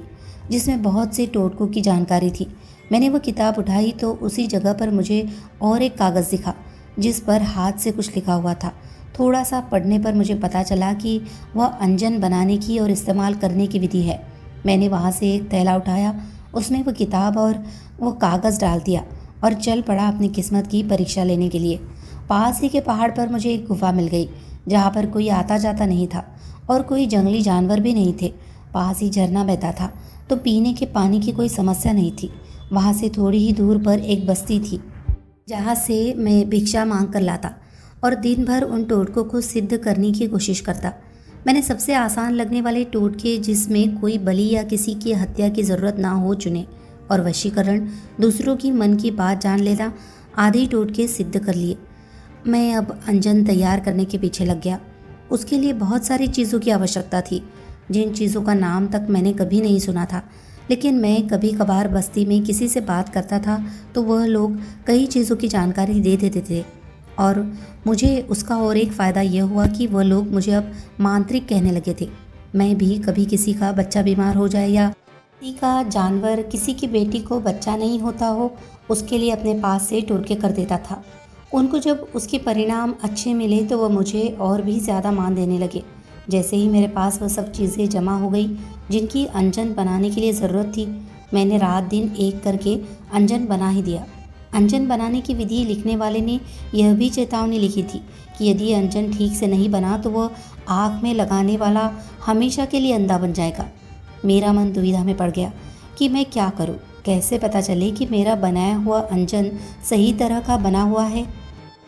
जिसमें बहुत से टोटकों की जानकारी थी। मैंने वह किताब उठाई तो उसी जगह पर मुझे और एक कागज़ दिखा, जिस पर हाथ से कुछ लिखा हुआ था। थोड़ा सा पढ़ने पर मुझे पता चला कि वह अंजन बनाने की और इस्तेमाल करने की विधि है। मैंने वहाँ से एक थैला उठाया, उसमें वह किताब और वो कागज़ डाल दिया और चल पड़ा अपनी किस्मत की परीक्षा लेने के लिए। पास ही के पहाड़ पर मुझे एक गुफा मिल गई, जहाँ पर कोई आता जाता नहीं था और कोई जंगली जानवर भी नहीं थे। पास ही झरना बहता था, तो पीने के पानी की कोई समस्या नहीं थी। वहाँ से थोड़ी ही दूर पर एक बस्ती थी, जहाँ से मैं भिक्षा मांग कर लाता और दिन भर उन टोटकों को सिद्ध करने की कोशिश करता। मैंने सबसे आसान लगने वाले टोटके, जिसमें कोई बलि या किसी की हत्या की ज़रूरत ना हो, चुने और वशीकरण, दूसरों की मन की बात जान लेना आदि टोटके सिद्ध कर लिए। मैं अब अंजन तैयार करने के पीछे लग गया। उसके लिए बहुत सारी चीज़ों की आवश्यकता थी, जिन चीज़ों का नाम तक मैंने कभी नहीं सुना था, लेकिन मैं कभी कभार बस्ती में किसी से बात करता था तो वह लोग कई चीज़ों की जानकारी दे देते थे और मुझे उसका और एक फ़ायदा यह हुआ कि वह लोग मुझे अब मांत्रिक कहने लगे थे। मैं भी कभी किसी का बच्चा बीमार हो जाए या किसी का जानवर, किसी की बेटी को बच्चा नहीं होता हो, उसके लिए अपने पास से टोटके कर देता था। उनको जब उसके परिणाम अच्छे मिले तो वह मुझे और भी ज़्यादा मान देने लगे। जैसे ही मेरे पास वह सब चीज़ें जमा हो गई जिनकी अंजन बनाने के लिए ज़रूरत थी, मैंने रात दिन एक करके अंजन बना ही दिया। अंजन बनाने की विधि लिखने वाले ने यह भी चेतावनी लिखी थी कि यदि अंजन ठीक से नहीं बना तो वह आँख में लगाने वाला हमेशा के लिए अंधा बन जाएगा। मेरा मन दुविधा में पड़ गया कि मैं क्या करूं, कैसे पता चले कि मेरा बनाया हुआ अंजन सही तरह का बना हुआ है।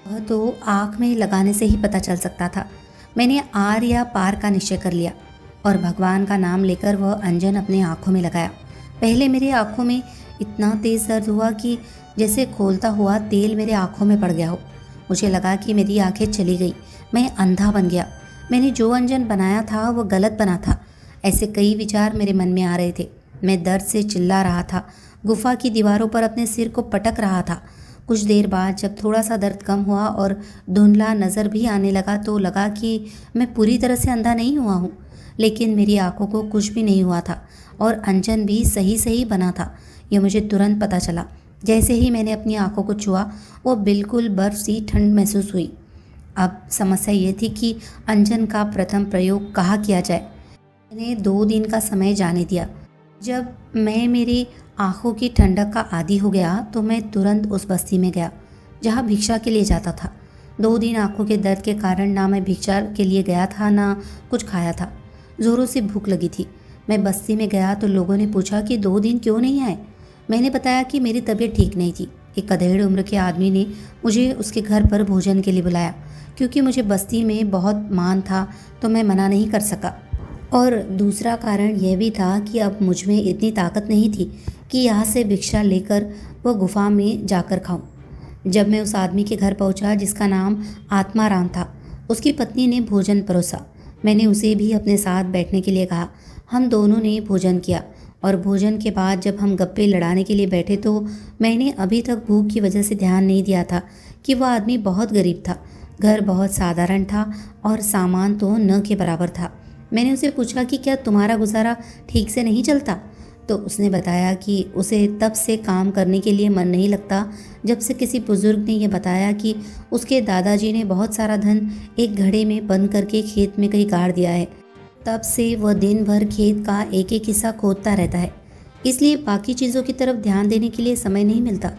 वह तो आँख में लगाने से ही पता चल सकता था। मैंने आर या पार का निश्चय कर लिया और भगवान का नाम लेकर वह अंजन अपने आँखों में लगाया। पहले मेरी आँखों में इतना तेज़ दर्द हुआ कि जैसे खोलता हुआ तेल मेरे आँखों में पड़ गया हो। मुझे लगा कि मेरी आंखें चली गई, मैं अंधा बन गया। मैंने जो अंजन बनाया था वो गलत बना था। ऐसे कई विचार मेरे मन में आ रहे थे। मैं दर्द से चिल्ला रहा था, गुफा की दीवारों पर अपने सिर को पटक रहा था। कुछ देर बाद जब थोड़ा सा दर्द कम हुआ और धुंधला नज़र भी आने लगा तो लगा कि मैं पूरी तरह से अंधा नहीं हुआ हूँ। लेकिन मेरी आंखों को कुछ भी नहीं हुआ था और अंजन भी सही सही बना था। यह मुझे तुरंत पता चला। जैसे ही मैंने अपनी आंखों को छुआ वो बिल्कुल बर्फ़ सी ठंड महसूस हुई। अब समस्या ये थी कि अंजन का प्रथम प्रयोग कहाँ किया जाए। मैंने 2 दिन का समय जाने दिया। जब मैं मेरी आंखों की ठंडक का आदी हो गया तो मैं तुरंत उस बस्ती में गया जहाँ भिक्षा के लिए जाता था। 2 दिन आंखों के दर्द के कारण ना मैं भिक्षा के लिए गया था ना कुछ खाया था। ज़ोरों से भूख लगी थी। मैं बस्ती में गया तो लोगों ने पूछा कि 2 दिन क्यों नहीं आए। मैंने बताया कि मेरी तबीयत ठीक नहीं थी। एक अधेड़ उम्र के आदमी ने मुझे उसके घर पर भोजन के लिए बुलाया। क्योंकि मुझे बस्ती में बहुत मान था तो मैं मना नहीं कर सका। और दूसरा कारण यह भी था कि अब मुझ में इतनी ताकत नहीं थी कि यहाँ से भिक्षा लेकर वह गुफा में जाकर खाऊं। जब मैं उस आदमी के घर पहुँचा जिसका नाम आत्माराम था, उसकी पत्नी ने भोजन परोसा। मैंने उसे भी अपने साथ बैठने के लिए कहा। हम दोनों ने भोजन किया और भोजन के बाद जब हम गप्पे लड़ाने के लिए बैठे तो मैंने अभी तक भूख की वजह से ध्यान नहीं दिया था कि वह आदमी बहुत गरीब था। घर बहुत साधारण था और सामान तो न के बराबर था। मैंने उसे पूछा कि क्या तुम्हारा गुजारा ठीक से नहीं चलता? तो उसने बताया कि उसे तब से काम करने के लिए मन नहीं लगता जब से किसी बुजुर्ग ने यह बताया कि उसके दादाजी ने बहुत सारा धन एक घड़े में बंद करके खेत में कहीं गाड़ दिया है। तब से वह दिन भर खेत का एक एक हिस्सा खोदता रहता है, इसलिए बाकी चीज़ों की तरफ ध्यान देने के लिए समय नहीं मिलता।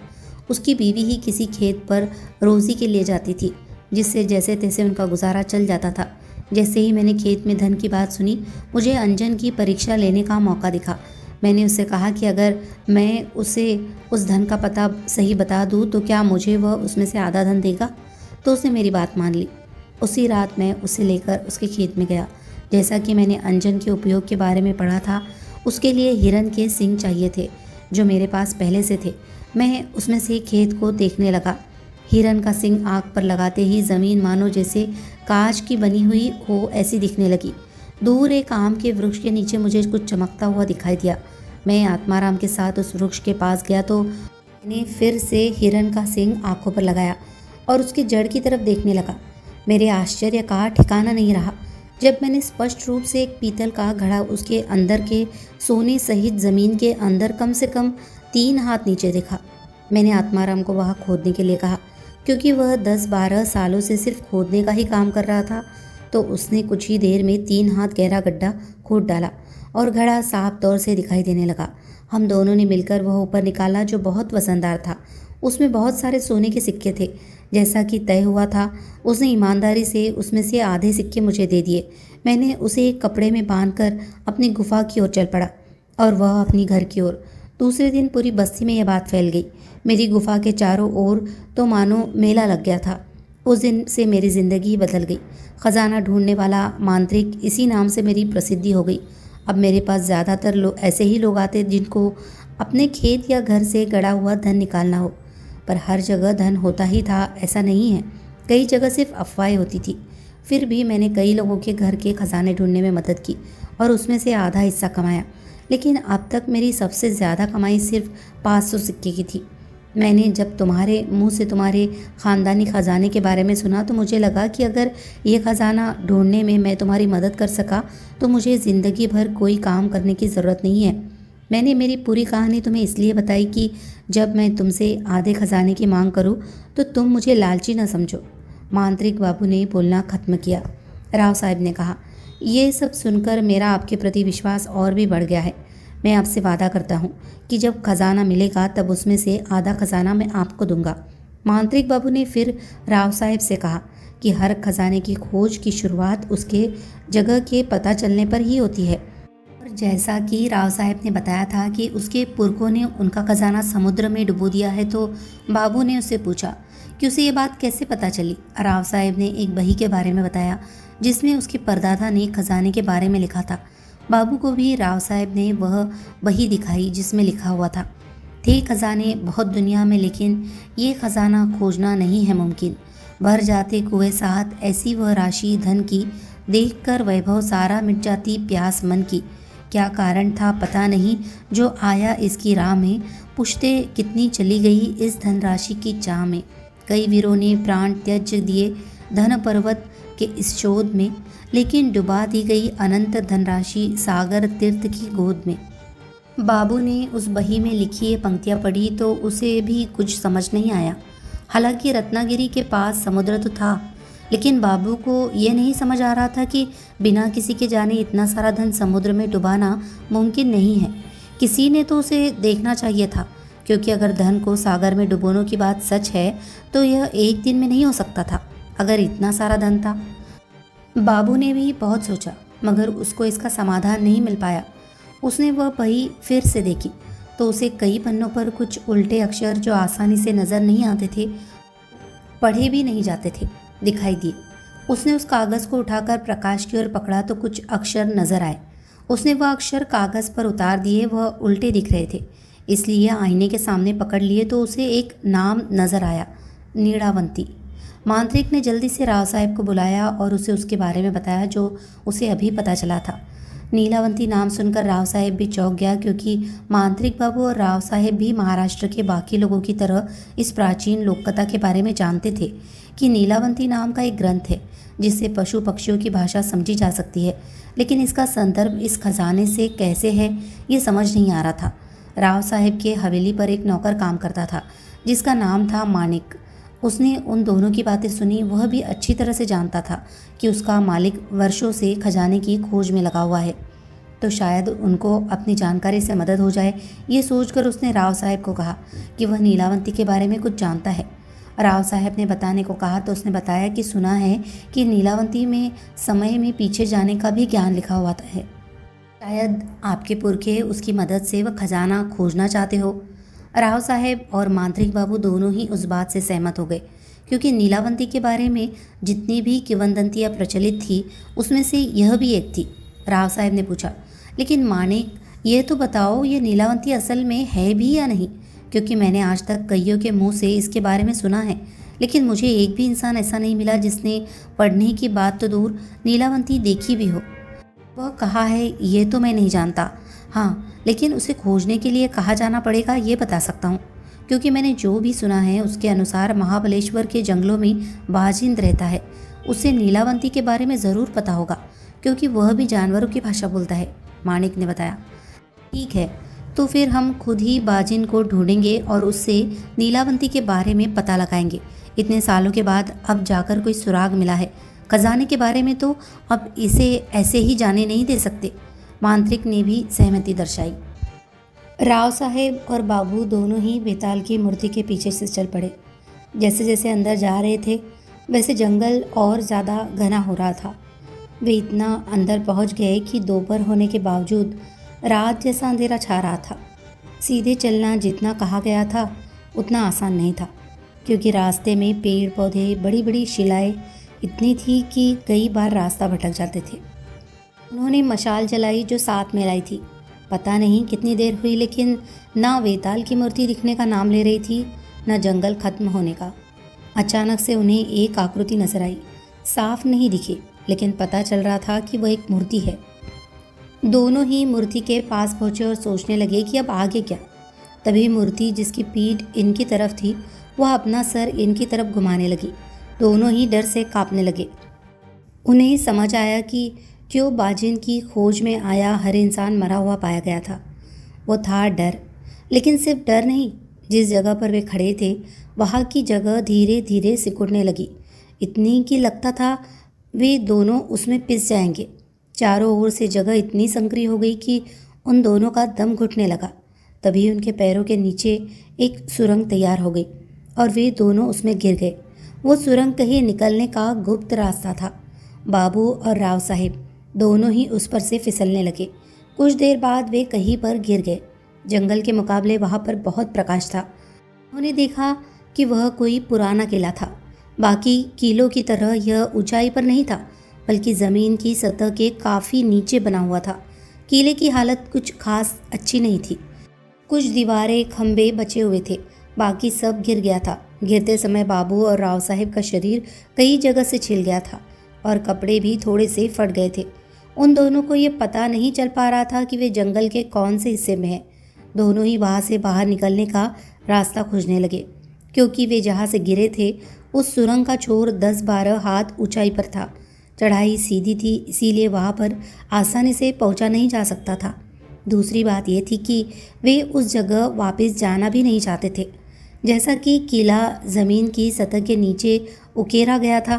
उसकी बीवी ही किसी खेत पर रोज़ी के लिए जाती थी, जिससे जैसे तैसे उनका गुजारा चल जाता था। जैसे ही मैंने खेत में धन की बात सुनी, मुझे अंजन की परीक्षा लेने का मौका दिखा। मैंने उससे कहा कि अगर मैं उसे उस धन का पता सही बता दूं तो क्या मुझे वह उसमें से आधा धन देगा? तो उसने मेरी बात मान ली। उसी रात मैं उसे लेकर उसके खेत में गया। जैसा कि मैंने अंजन के उपयोग के बारे में पढ़ा था, उसके लिए हिरन के सींग चाहिए थे जो मेरे पास पहले से थे। मैं उसमें से खेत को देखने लगा। हिरन का सींग आँख पर लगाते ही ज़मीन मानो जैसे कांच की बनी हुई हो ऐसी दिखने लगी। दूर एक आम के वृक्ष के नीचे मुझे कुछ चमकता हुआ दिखाई दिया। मैं आत्माराम के साथ उस वृक्ष के पास गया तो मैंने फिर से हिरन का सींग आंखों पर लगाया और उसकी जड़ की तरफ देखने लगा। मेरे आश्चर्य का ठिकाना नहीं रहा जब मैंने स्पष्ट रूप से एक पीतल का घड़ा उसके अंदर के सोने सहित ज़मीन के अंदर कम से कम 3 हाथ नीचे देखा। मैंने आत्माराम को वहाँ खोदने के लिए कहा, क्योंकि वह 10-12 सालों से सिर्फ खोदने का ही काम कर रहा था। तो उसने कुछ ही देर में 3 हाथ गहरा गड्ढा खोद डाला और घड़ा साफ तौर से दिखाई देने लगा। हम दोनों ने मिलकर वह ऊपर निकाला जो बहुत वजनदार था। उसमें बहुत सारे सोने के सिक्के थे। जैसा कि तय हुआ था, उसने ईमानदारी से उसमें से आधे सिक्के मुझे दे दिए। मैंने उसे एक कपड़े में बांधकर अपनी गुफा की ओर चल पड़ा और वह अपनी घर की ओर। दूसरे दिन पूरी बस्ती में यह बात फैल गई। मेरी गुफा के चारों ओर तो मानो मेला लग गया था। उस दिन से मेरी ज़िंदगी बदल गई। ख़जाना ढूंढने वाला मांत्रिक, इसी नाम से मेरी प्रसिद्धि हो गई। अब मेरे पास ज़्यादातर ऐसे ही लोग आते जिनको अपने खेत या घर से गड़ा हुआ धन निकालना हो। पर हर जगह धन होता ही था ऐसा नहीं है। कई जगह सिर्फ अफवाहें होती थी। फिर भी मैंने कई लोगों के घर के खजाने ढूंढने में मदद की और उसमें से आधा हिस्सा कमाया। लेकिन अब तक मेरी सबसे ज़्यादा कमाई सिर्फ 500 सिक्के की थी। मैंने जब तुम्हारे मुंह से तुम्हारे ख़ानदानी ख़जाने के बारे में सुना तो मुझे लगा कि अगर ये ख़जाना ढूंढने में मैं तुम्हारी मदद कर सका तो मुझे ज़िंदगी भर कोई काम करने की ज़रूरत नहीं है। मैंने मेरी पूरी कहानी तुम्हें इसलिए बताई कि जब मैं तुमसे आधे खजाने की मांग करूं तो तुम मुझे लालची न समझो। मांत्रिक बाबू ने बोलना ख़त्म किया। राव साहब ने कहा, यह सब सुनकर मेरा आपके प्रति विश्वास और भी बढ़ गया है। मैं आपसे वादा करता हूँ कि जब खजाना मिलेगा तब उसमें से आधा खजाना मैं आपको दूंगा। मांत्रिक बाबू ने फिर राव साहब से कहा कि हर खजाने की खोज की शुरुआत उसके जगह के पता चलने पर ही होती है। और जैसा कि राव साहब ने बताया था कि उसके पुरखों ने उनका खजाना समुद्र में डुबो दिया है, तो बाबू ने उससे पूछा कि उसे ये बात कैसे पता चली। राव साहब ने एक बही के बारे में बताया जिसमें उसके परदादा ने खजाने के बारे में लिखा था। बाबू को भी राव साहब ने वह बही दिखाई जिसमें लिखा हुआ था, थे खजाने बहुत दुनिया में लेकिन ये खजाना खोजना नहीं है मुमकिन। भर जाते कुएं साथ ऐसी वह राशि धन की, देखकर वैभव सारा मिट जाती प्यास मन की। क्या कारण था पता नहीं, जो आया इसकी राह में, पुश्ते कितनी चली गई इस धनराशि की चाह में। कई वीरों ने प्राण त्याज दिए धन पर्वत के इस शोध में, लेकिन डुबा दी गई अनंत धनराशि सागर तीर्थ की गोद में। बाबू ने उस बही में लिखी ये पंक्तियाँ पढ़ी तो उसे भी कुछ समझ नहीं आया। हालांकि रत्नागिरी के पास समुद्र तो था, लेकिन बाबू को ये नहीं समझ आ रहा था कि बिना किसी के जाने इतना सारा धन समुद्र में डुबाना मुमकिन नहीं है। किसी ने तो उसे देखना चाहिए था, क्योंकि अगर धन को सागर में डुबोने की बात सच है तो यह एक दिन में नहीं हो सकता था, अगर इतना सारा धन था। बाबू ने भी बहुत सोचा, मगर उसको इसका समाधान नहीं मिल पाया। उसने वह बही फिर से देखी तो उसे कई पन्नों पर कुछ उल्टे अक्षर जो आसानी से नज़र नहीं आते थे, पढ़े भी नहीं जाते थे, दिखाई दिए। उसने उस कागज़ को उठाकर प्रकाश की ओर पकड़ा तो कुछ अक्षर नज़र आए। उसने वह अक्षर कागज़ पर उतार दिए, वह उल्टे दिख रहे थे, इसलिए आईने के सामने पकड़ लिए तो उसे एक नाम नज़र आया, नीलावंती। मांत्रिक ने जल्दी से राव साहब को बुलाया और उसे उसके बारे में बताया जो उसे अभी पता चला था। नीलावंती नाम सुनकर राव साहब भी चौंक गया, क्योंकि मांत्रिक बाबू और राव साहब भी महाराष्ट्र के बाकी लोगों की तरह इस प्राचीन लोककथा के बारे में जानते थे कि नीलावंती नाम का एक ग्रंथ है जिससे पशु पक्षियों की भाषा समझी जा सकती है, लेकिन इसका संदर्भ इस खजाने से कैसे है ये समझ नहीं आ रहा था। राव साहब के हवेली पर एक नौकर काम करता था जिसका नाम था मानिक। उसने उन दोनों की बातें सुनी। वह भी अच्छी तरह से जानता था कि उसका मालिक वर्षों से खजाने की खोज में लगा हुआ है, तो शायद उनको अपनी जानकारी से मदद हो जाए। ये सोचकर उसने राव साहब को कहा कि वह नीलावंती के बारे में कुछ जानता है। राव साहब ने बताने को कहा तो उसने बताया कि सुना है कि नीलावंती में समय में पीछे जाने का भी ज्ञान लिखा हुआ है। शायद आपके पुरखे उसकी मदद से वह खजाना खोजना चाहते हो। राव साहब और मांत्रिक बाबू दोनों ही उस बात से सहमत हो गए, क्योंकि नीलावंती के बारे में जितनी भी किंवदंतियाँ प्रचलित थी उसमें से यह भी एक थी। राव साहब ने पूछा, लेकिन मानिक, ये तो बताओ ये नीलावंती असल में है भी या नहीं, क्योंकि मैंने आज तक कईयों के मुंह से इसके बारे में सुना है, लेकिन मुझे एक भी इंसान ऐसा नहीं मिला जिसने पढ़ने की बात तो दूर नीलावंती देखी भी हो। वह कहाँ है ये तो मैं नहीं जानता, हाँ, लेकिन उसे खोजने के लिए कहाँ जाना पड़ेगा ये बता सकता हूँ, क्योंकि मैंने जो भी सुना है उसके अनुसार महाबलेश्वर के जंगलों में बाजिंद रहता है। उसे नीलावंती के बारे में ज़रूर पता होगा, क्योंकि वह भी जानवरों की भाषा बोलता है, मानिक ने बताया। ठीक है, तो फिर हम खुद ही बाजिन को ढूंढेंगे और उससे नीलावंती के बारे में पता लगाएंगे। इतने सालों के बाद अब जाकर कोई सुराग मिला है। खजाने के बारे में तो अब इसे ऐसे ही जाने नहीं दे सकते। मांत्रिक ने भी सहमति दर्शाई। राव साहब और बाबू दोनों ही बेताल की मूर्ति के पीछे से चल पड़े। जैसे जैसे अंदर जा रहे थे वैसे जंगल और ज़्यादा घना हो रहा था। वे इतना अंदर पहुंच गए कि दोपहर होने के बावजूद रात जैसा अंधेरा छा रहा था। सीधे चलना जितना कहा गया था उतना आसान नहीं था, क्योंकि रास्ते में पेड़ पौधे, बड़ी बड़ी शिलाएं इतनी थी कि कई बार रास्ता भटक जाते थे। उन्होंने मशाल जलाई जो साथ में लाई थी। पता नहीं कितनी देर हुई, लेकिन ना वेताल की मूर्ति दिखने का नाम ले रही थी, न जंगल खत्म होने का। अचानक से उन्हें एक आकृति नजर आई। साफ नहीं दिखी, लेकिन पता चल रहा था कि वह एक मूर्ति है। दोनों ही मूर्ति के पास पहुंचे और सोचने लगे कि अब आगे क्या। तभी मूर्ति जिसकी पीठ इनकी तरफ थी वह अपना सर इनकी तरफ घुमाने लगी। दोनों ही डर से कांपने लगे। उन्हें समझ आया कि क्यों बाजिन की खोज में आया हर इंसान मरा हुआ पाया गया था। वो था डर, लेकिन सिर्फ डर नहीं, जिस जगह पर वे खड़े थे वहाँ की जगह धीरे धीरे सिकुड़ने लगी। इतनी कि लगता था वे दोनों उसमें पिस जाएंगे। चारों ओर से जगह इतनी संकरी हो गई कि उन दोनों का दम घुटने लगा। तभी उनके पैरों के नीचे एक सुरंग तैयार हो गई और वे दोनों उसमें गिर गए। वो सुरंग कहीं निकलने का गुप्त रास्ता था। बाबू और राव साहिब दोनों ही उस पर से फिसलने लगे। कुछ देर बाद वे कहीं पर गिर गए। जंगल के मुकाबले वहाँ पर बहुत प्रकाश था। उन्होंने देखा कि वह कोई पुराना किला था। बाकी किलों की तरह यह ऊंचाई पर नहीं था, बल्कि ज़मीन की सतह के काफ़ी नीचे बना हुआ था। किले की हालत कुछ खास अच्छी नहीं थी। कुछ दीवारें, खंभे बचे हुए थे, बाकी सब गिर गया था। गिरते समय बाबू और राव साहिब का शरीर कई जगह से छिल गया था और कपड़े भी थोड़े से फट गए थे। उन दोनों को ये पता नहीं चल पा रहा था कि वे जंगल के कौन से हिस्से में हैं। दोनों ही वहाँ से बाहर निकलने का रास्ता खोजने लगे, क्योंकि वे जहाँ से गिरे थे उस सुरंग का छोर 10-12 हाथ ऊंचाई पर था। चढ़ाई सीधी थी, इसीलिए वहाँ पर आसानी से पहुँचा नहीं जा सकता था। दूसरी बात यह थी कि वे उस जगह वापस जाना भी नहीं चाहते थे। जैसा कि किला ज़मीन की सतह के नीचे उकेरा गया था,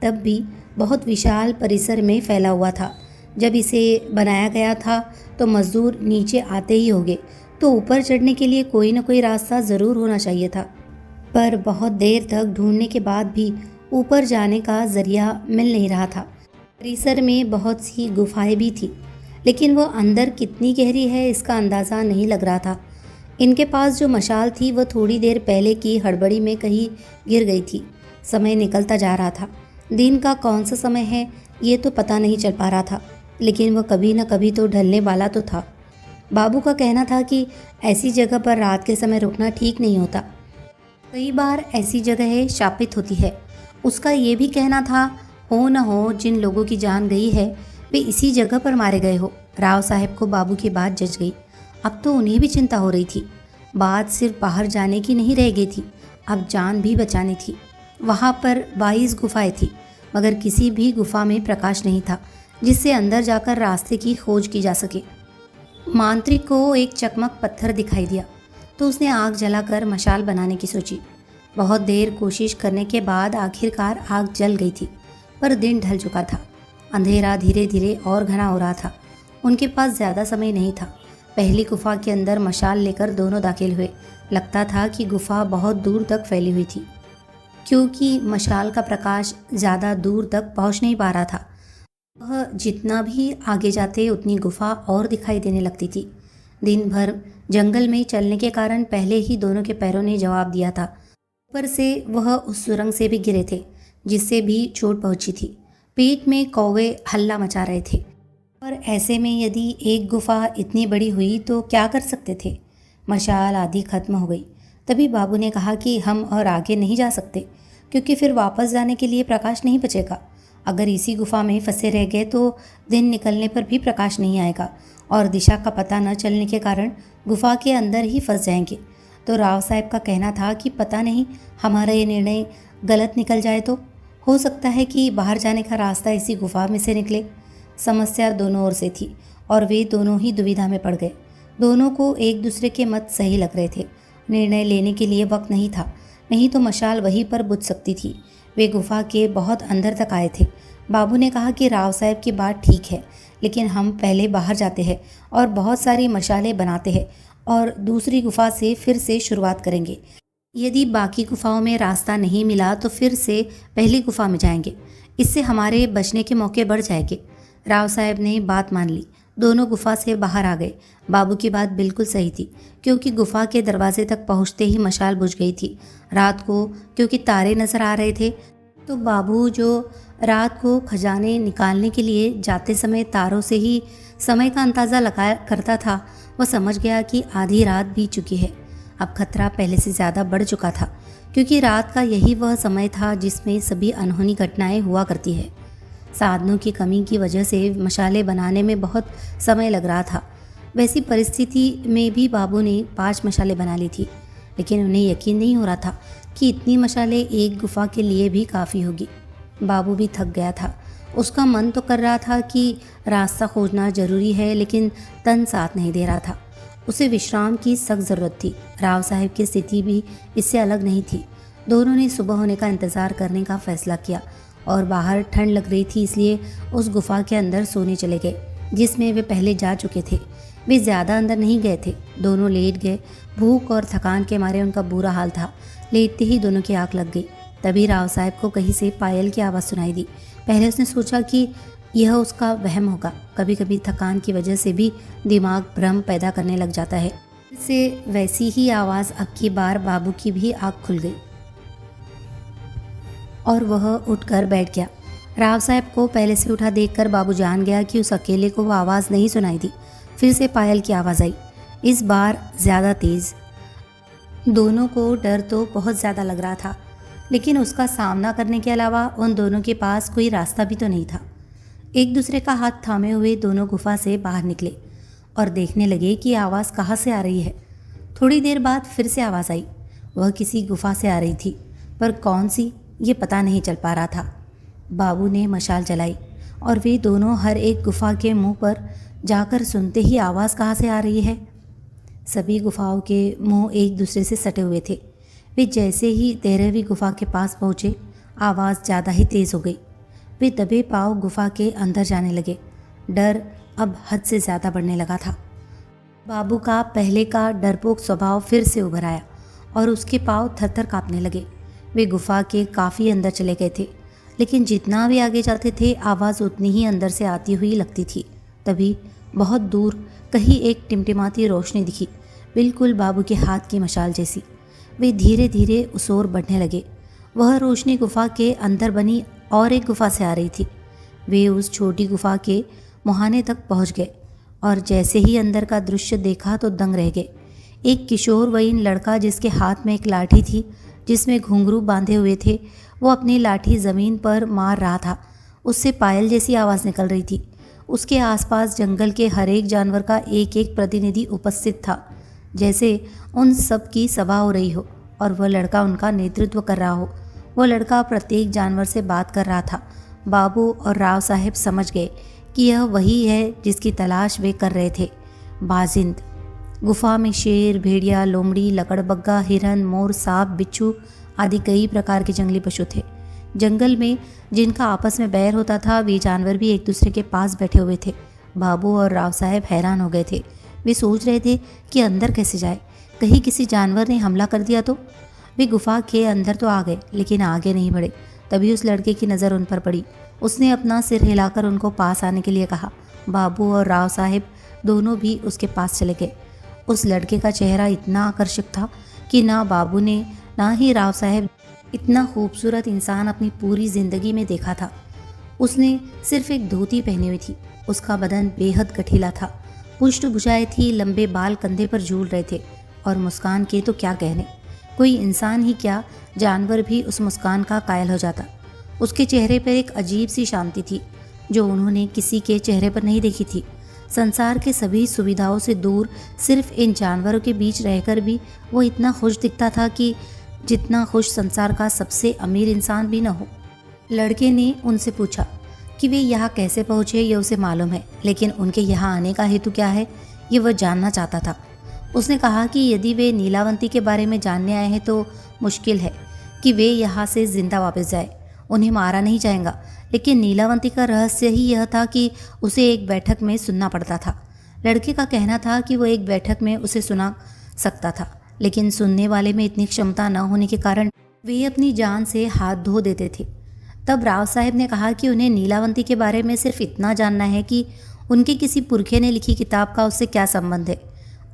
तब भी बहुत विशाल परिसर में फैला हुआ था। जब इसे बनाया गया था तो मजदूर नीचे आते ही होंगे, तो ऊपर चढ़ने के लिए कोई न कोई रास्ता ज़रूर होना चाहिए था। पर बहुत देर तक ढूंढने के बाद भी ऊपर जाने का जरिया मिल नहीं रहा था। परिसर में बहुत सी गुफाएं भी थी, लेकिन वो अंदर कितनी गहरी है इसका अंदाज़ा नहीं लग रहा था। इनके पास जो मशाल थी वह थोड़ी देर पहले की हड़बड़ी में कहीं गिर गई थी। समय निकलता जा रहा था। दिन का कौन सा समय है ये तो पता नहीं चल पा रहा था, लेकिन वह कभी न कभी तो ढलने वाला तो था। बाबू का कहना था कि ऐसी जगह पर रात के समय रुकना ठीक नहीं होता। कई बार ऐसी जगहें शापित होती है। उसका ये भी कहना था, हो न हो जिन लोगों की जान गई है वे इसी जगह पर मारे गए हो। राव साहब को बाबू की बात जच गई। अब तो उन्हें भी चिंता हो रही थी। बात सिर्फ बाहर जाने की नहीं रह गई थी, अब जान भी बचानी थी। वहाँ पर 22 गुफाएं थी, मगर किसी भी गुफा में प्रकाश नहीं था जिससे अंदर जाकर रास्ते की खोज की जा सके। मांत्रिक को एक चकमक पत्थर दिखाई दिया तो उसने आग जलाकर मशाल बनाने की सोची। बहुत देर कोशिश करने के बाद आखिरकार आग जल गई थी, पर दिन ढल चुका था। अंधेरा धीरे धीरे और घना हो रहा था। उनके पास ज़्यादा समय नहीं था। पहली गुफा के अंदर मशाल लेकर दोनों दाखिल हुए। लगता था कि गुफा बहुत दूर तक फैली हुई थी, क्योंकि मशाल का प्रकाश ज़्यादा दूर तक पहुंच नहीं पा रहा था। वह जितना भी आगे जाते उतनी गुफा और दिखाई देने लगती थी। दिन भर जंगल में चलने के कारण पहले ही दोनों के पैरों ने जवाब दिया था। ऊपर से वह उस सुरंग से भी गिरे थे, जिससे भी चोट पहुंची थी। पेट में कौवे हल्ला मचा रहे थे। और ऐसे में यदि एक गुफा इतनी बड़ी हुई तो क्या कर सकते थे। मशाल आधी खत्म हो गई। तभी बाबू ने कहा कि हम और आगे नहीं जा सकते, क्योंकि फिर वापस जाने के लिए प्रकाश नहीं बचेगा। अगर इसी गुफा में फंसे रह गए तो दिन निकलने पर भी प्रकाश नहीं आएगा और दिशा का पता न चलने के कारण गुफा के अंदर ही फंस जाएंगे। तो राव साहब का कहना था कि पता नहीं हमारा ये निर्णय गलत निकल जाए तो हो सकता है कि बाहर जाने का रास्ता इसी गुफा में से निकले। समस्या दोनों ओर से थी और वे दोनों ही दुविधा में पड़ गए। दोनों को एक दूसरे के मत सही लग रहे थे। निर्णय लेने के लिए वक्त नहीं था, नहीं तो मशाल वहीं पर बुझ सकती थी। वे गुफा के बहुत अंदर तक आए थे। बाबू ने कहा कि राव साहब की बात ठीक है, लेकिन हम पहले बाहर जाते हैं और बहुत सारी मशालें बनाते हैं और दूसरी गुफा से फिर से शुरुआत करेंगे। यदि बाकी गुफाओं में रास्ता नहीं मिला तो फिर से पहली गुफा में जाएंगे। इससे हमारे बचने के मौके बढ़ जाएंगे। राव साहब ने बात मान ली। दोनों गुफा से बाहर आ गए। बाबू की बात बिल्कुल सही थी, क्योंकि गुफा के दरवाजे तक पहुंचते ही मशाल बुझ गई थी। रात को क्योंकि तारे नजर आ रहे थे, तो बाबू जो रात को खजाने निकालने के लिए जाते समय तारों से ही समय का अंदाज़ा लगाया करता था, वह समझ गया कि आधी रात बीत चुकी है। अब खतरा पहले से ज़्यादा बढ़ चुका था, क्योंकि रात का यही वह समय था जिसमें सभी अनहोनी घटनाएं हुआ करती है। साधनों की कमी की वजह से मशालें बनाने में बहुत समय लग रहा था। वैसी परिस्थिति में भी बाबू ने 5 मशालें बना ली थी, लेकिन उन्हें यकीन नहीं हो रहा था कि इतनी मशालें एक गुफा के लिए भी काफ़ी होगी। बाबू भी थक गया था। उसका मन तो कर रहा था कि रास्ता खोजना ज़रूरी है, लेकिन तन साथ नहीं दे रहा था। उसे विश्राम की सख्त ज़रूरत थी। राव साहब की स्थिति भी इससे अलग नहीं थी। दोनों ने सुबह होने का इंतज़ार करने का फैसला किया और बाहर ठंड लग रही थी, इसलिए उस गुफा के अंदर सोने चले गए जिसमें वे पहले जा चुके थे। वे ज़्यादा अंदर नहीं गए थे। दोनों लेट गए। भूख और थकान के मारे उनका बुरा हाल था। लेटते ही दोनों की आँख लग गई। तभी राव साहब को कहीं से पायल की आवाज़ सुनाई दी। पहले उसने सोचा कि यह उसका वहम होगा। कभी कभी थकान की वजह से भी दिमाग भ्रम पैदा करने लग जाता है। इससे वैसी ही आवाज़ अब की बार बाबू की भी आँख खुल गई और वह उठकर बैठ गया। राव साहब को पहले से उठा देखकर बाबू जान गया कि उस अकेले को वो आवाज़ नहीं सुनाई दी। फिर से पायल की आवाज़ आई, इस बार ज़्यादा तेज़। दोनों को डर तो बहुत ज़्यादा लग रहा था, लेकिन उसका सामना करने के अलावा उन दोनों के पास कोई रास्ता भी तो नहीं था। एक दूसरे का हाथ थामे हुए दोनों गुफा से बाहर निकले और देखने लगे कि आवाज़ कहाँ से आ रही है। थोड़ी देर बाद फिर से आवाज़ आई। वह किसी गुफा से आ रही थी, पर कौन सी ये पता नहीं चल पा रहा था। बाबू ने मशाल जलाई और वे दोनों हर एक गुफा के मुंह पर जाकर सुनते ही आवाज़ कहाँ से आ रही है। सभी गुफाओं के मुंह एक दूसरे से सटे हुए थे। वे जैसे ही 13वीं गुफा के पास पहुँचे, आवाज़ ज़्यादा ही तेज़ हो गई। वे दबे पाँव गुफा के अंदर जाने लगे। डर अब हद से ज़्यादा बढ़ने लगा था। बाबू का पहले का डरपोक स्वभाव फिर से उभर आया और उसके पाँव थरथर काँपने लगे। वे गुफा के काफ़ी अंदर चले गए थे, लेकिन जितना वे आगे जाते थे आवाज़ उतनी ही अंदर से आती हुई लगती थी। तभी बहुत दूर कहीं एक टिमटिमाती रोशनी दिखी, बिल्कुल बाबू के हाथ की मशाल जैसी। वे धीरे धीरे उस ओर बढ़ने लगे। वह रोशनी गुफा के अंदर बनी और एक गुफा से आ रही थी। वे उस छोटी गुफा के मुहाने तक पहुंच गए और जैसे ही अंदर का दृश्य देखा तो दंग रह गए। एक किशोरवयीन लड़का जिसके हाथ में एक लाठी थी जिसमें घुंघरू बांधे हुए थे, वो अपनी लाठी ज़मीन पर मार रहा था। उससे पायल जैसी आवाज़ निकल रही थी। उसके आसपास जंगल के हर एक जानवर का एक एक प्रतिनिधि उपस्थित था, जैसे उन सब की सभा हो रही हो और वह लड़का उनका नेतृत्व कर रहा हो। वह लड़का प्रत्येक जानवर से बात कर रहा था। बाबू और राव साहब समझ गए कि यह वही है जिसकी तलाश वे कर रहे थे, बाजिंद। गुफा में शेर, भेड़िया, लोमड़ी, लकड़बग्गा, हिरन, मोर, सांप, बिच्छू आदि कई प्रकार के जंगली पशु थे। जंगल में जिनका आपस में बैर होता था, वे जानवर भी एक दूसरे के पास बैठे हुए थे। बाबू और राव साहब हैरान हो गए थे। वे सोच रहे थे कि अंदर कैसे जाए, कहीं किसी जानवर ने हमला कर दिया तो। वे गुफा के अंदर तो आ गए, लेकिन आगे नहीं बढ़े। तभी उस लड़के की नज़र उन पर पड़ी। उसने अपना सिर हिलाकर उनको पास आने के लिए कहा। बाबू और राव साहब दोनों भी उसके पास चले गए। उस लड़के का चेहरा इतना आकर्षक था कि ना बाबू ने ना ही राव साहब इतना खूबसूरत इंसान अपनी पूरी ज़िंदगी में देखा था। उसने सिर्फ एक धोती पहनी हुई थी। उसका बदन बेहद गठीला था, पुष्ट भुजाएं थी, लंबे बाल कंधे पर झूल रहे थे और मुस्कान के तो क्या कहने। कोई इंसान ही क्या, जानवर भी उस मुस्कान का कायल हो जाता। उसके चेहरे पर एक अजीब सी शांति थी जो उन्होंने किसी के चेहरे पर नहीं देखी थी। संसार के सभी सुविधाओं से दूर सिर्फ इन जानवरों के बीच रहकर भी वो इतना खुश दिखता था कि जितना खुश संसार का सबसे अमीर इंसान भी न हो। लड़के ने उनसे पूछा कि वे यहाँ कैसे पहुँचे, ये उसे मालूम है, लेकिन उनके यहाँ आने का हेतु क्या है, ये वह जानना चाहता था। उसने कहा कि यदि वे नीलावंती के बारे में जानने आए हैं तो मुश्किल है कि वे यहाँ से जिंदा वापस जाए। उन्हें मारा नहीं जाएगा, लेकिन नीलावंती का रहस्य ही यह था कि उसे एक बैठक में सुनना पड़ता था। लड़के का कहना था कि वो एक बैठक में उसे सुना सकता था, लेकिन सुनने वाले में इतनी क्षमता न होने के कारण वे अपनी जान से हाथ धो देते थे। तब राव साहब ने कहा कि उन्हें नीलावंती के बारे में सिर्फ इतना जानना है कि उनके किसी पुरखे ने लिखी किताब का उससे क्या संबंध है।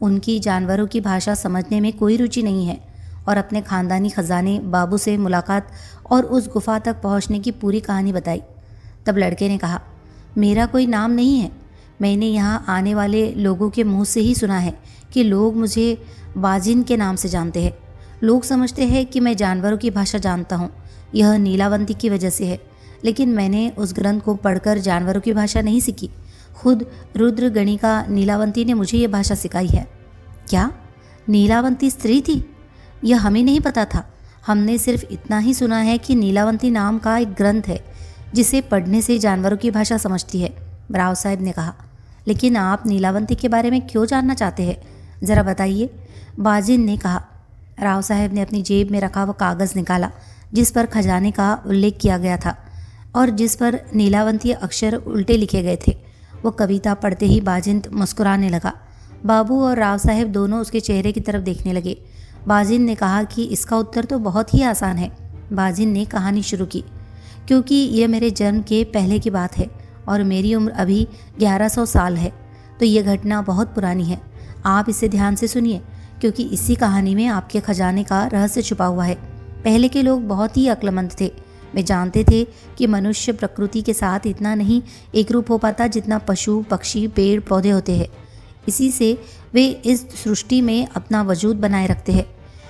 उनकी जानवरों की भाषा समझने में कोई रुचि नहीं है और अपने खानदानी खजाने, बाबू से मुलाकात और उस गुफा तक पहुंचने की पूरी कहानी बताई। तब लड़के ने कहा, मेरा कोई नाम नहीं है। मैंने यहाँ आने वाले लोगों के मुंह से ही सुना है कि लोग मुझे बाजिन के नाम से जानते हैं। लोग समझते हैं कि मैं जानवरों की भाषा जानता हूँ। यह नीलावंती की वजह से है, लेकिन मैंने उस ग्रंथ को पढ़कर जानवरों की भाषा नहीं सीखी। खुद रुद्र गणिका नीलावंती ने मुझे ये भाषा सिखाई है। क्या नीलावंती स्त्री थी? यह हमें नहीं पता था। हमने सिर्फ इतना ही सुना है कि नीलावंती नाम का एक ग्रंथ है जिसे पढ़ने से जानवरों की भाषा समझती है। राव साहब ने कहा, लेकिन आप नीलावंती के बारे में क्यों जानना चाहते हैं, ज़रा बताइए, बाजिन ने कहा। राव साहब ने अपनी जेब में रखा वो कागज़ निकाला जिस पर खजाने का उल्लेख किया गया था और जिस पर नीलावंती अक्षर उल्टे लिखे गए थे। वो कविता पढ़ते ही बाजिंद मुस्कुराने लगा। बाबू और राव साहब दोनों उसके चेहरे की तरफ देखने लगे। बाजिन ने कहा कि इसका उत्तर तो बहुत ही आसान है। बाजिन ने कहानी शुरू की, क्योंकि यह मेरे जन्म के पहले की बात है और मेरी उम्र अभी 1100 साल है, तो यह घटना बहुत पुरानी है। आप इसे ध्यान से सुनिए, क्योंकि इसी कहानी में आपके खजाने का रहस्य छुपा हुआ है। पहले के लोग बहुत ही अक्लमंद थे। वे जानते थे कि मनुष्य प्रकृति के साथ इतना नहीं एकरूप हो पाता जितना पशु, पक्षी, पेड़ पौधे होते हैं। इसी से वे इस सृष्टि में अपना वजूद बनाए रखते हैं।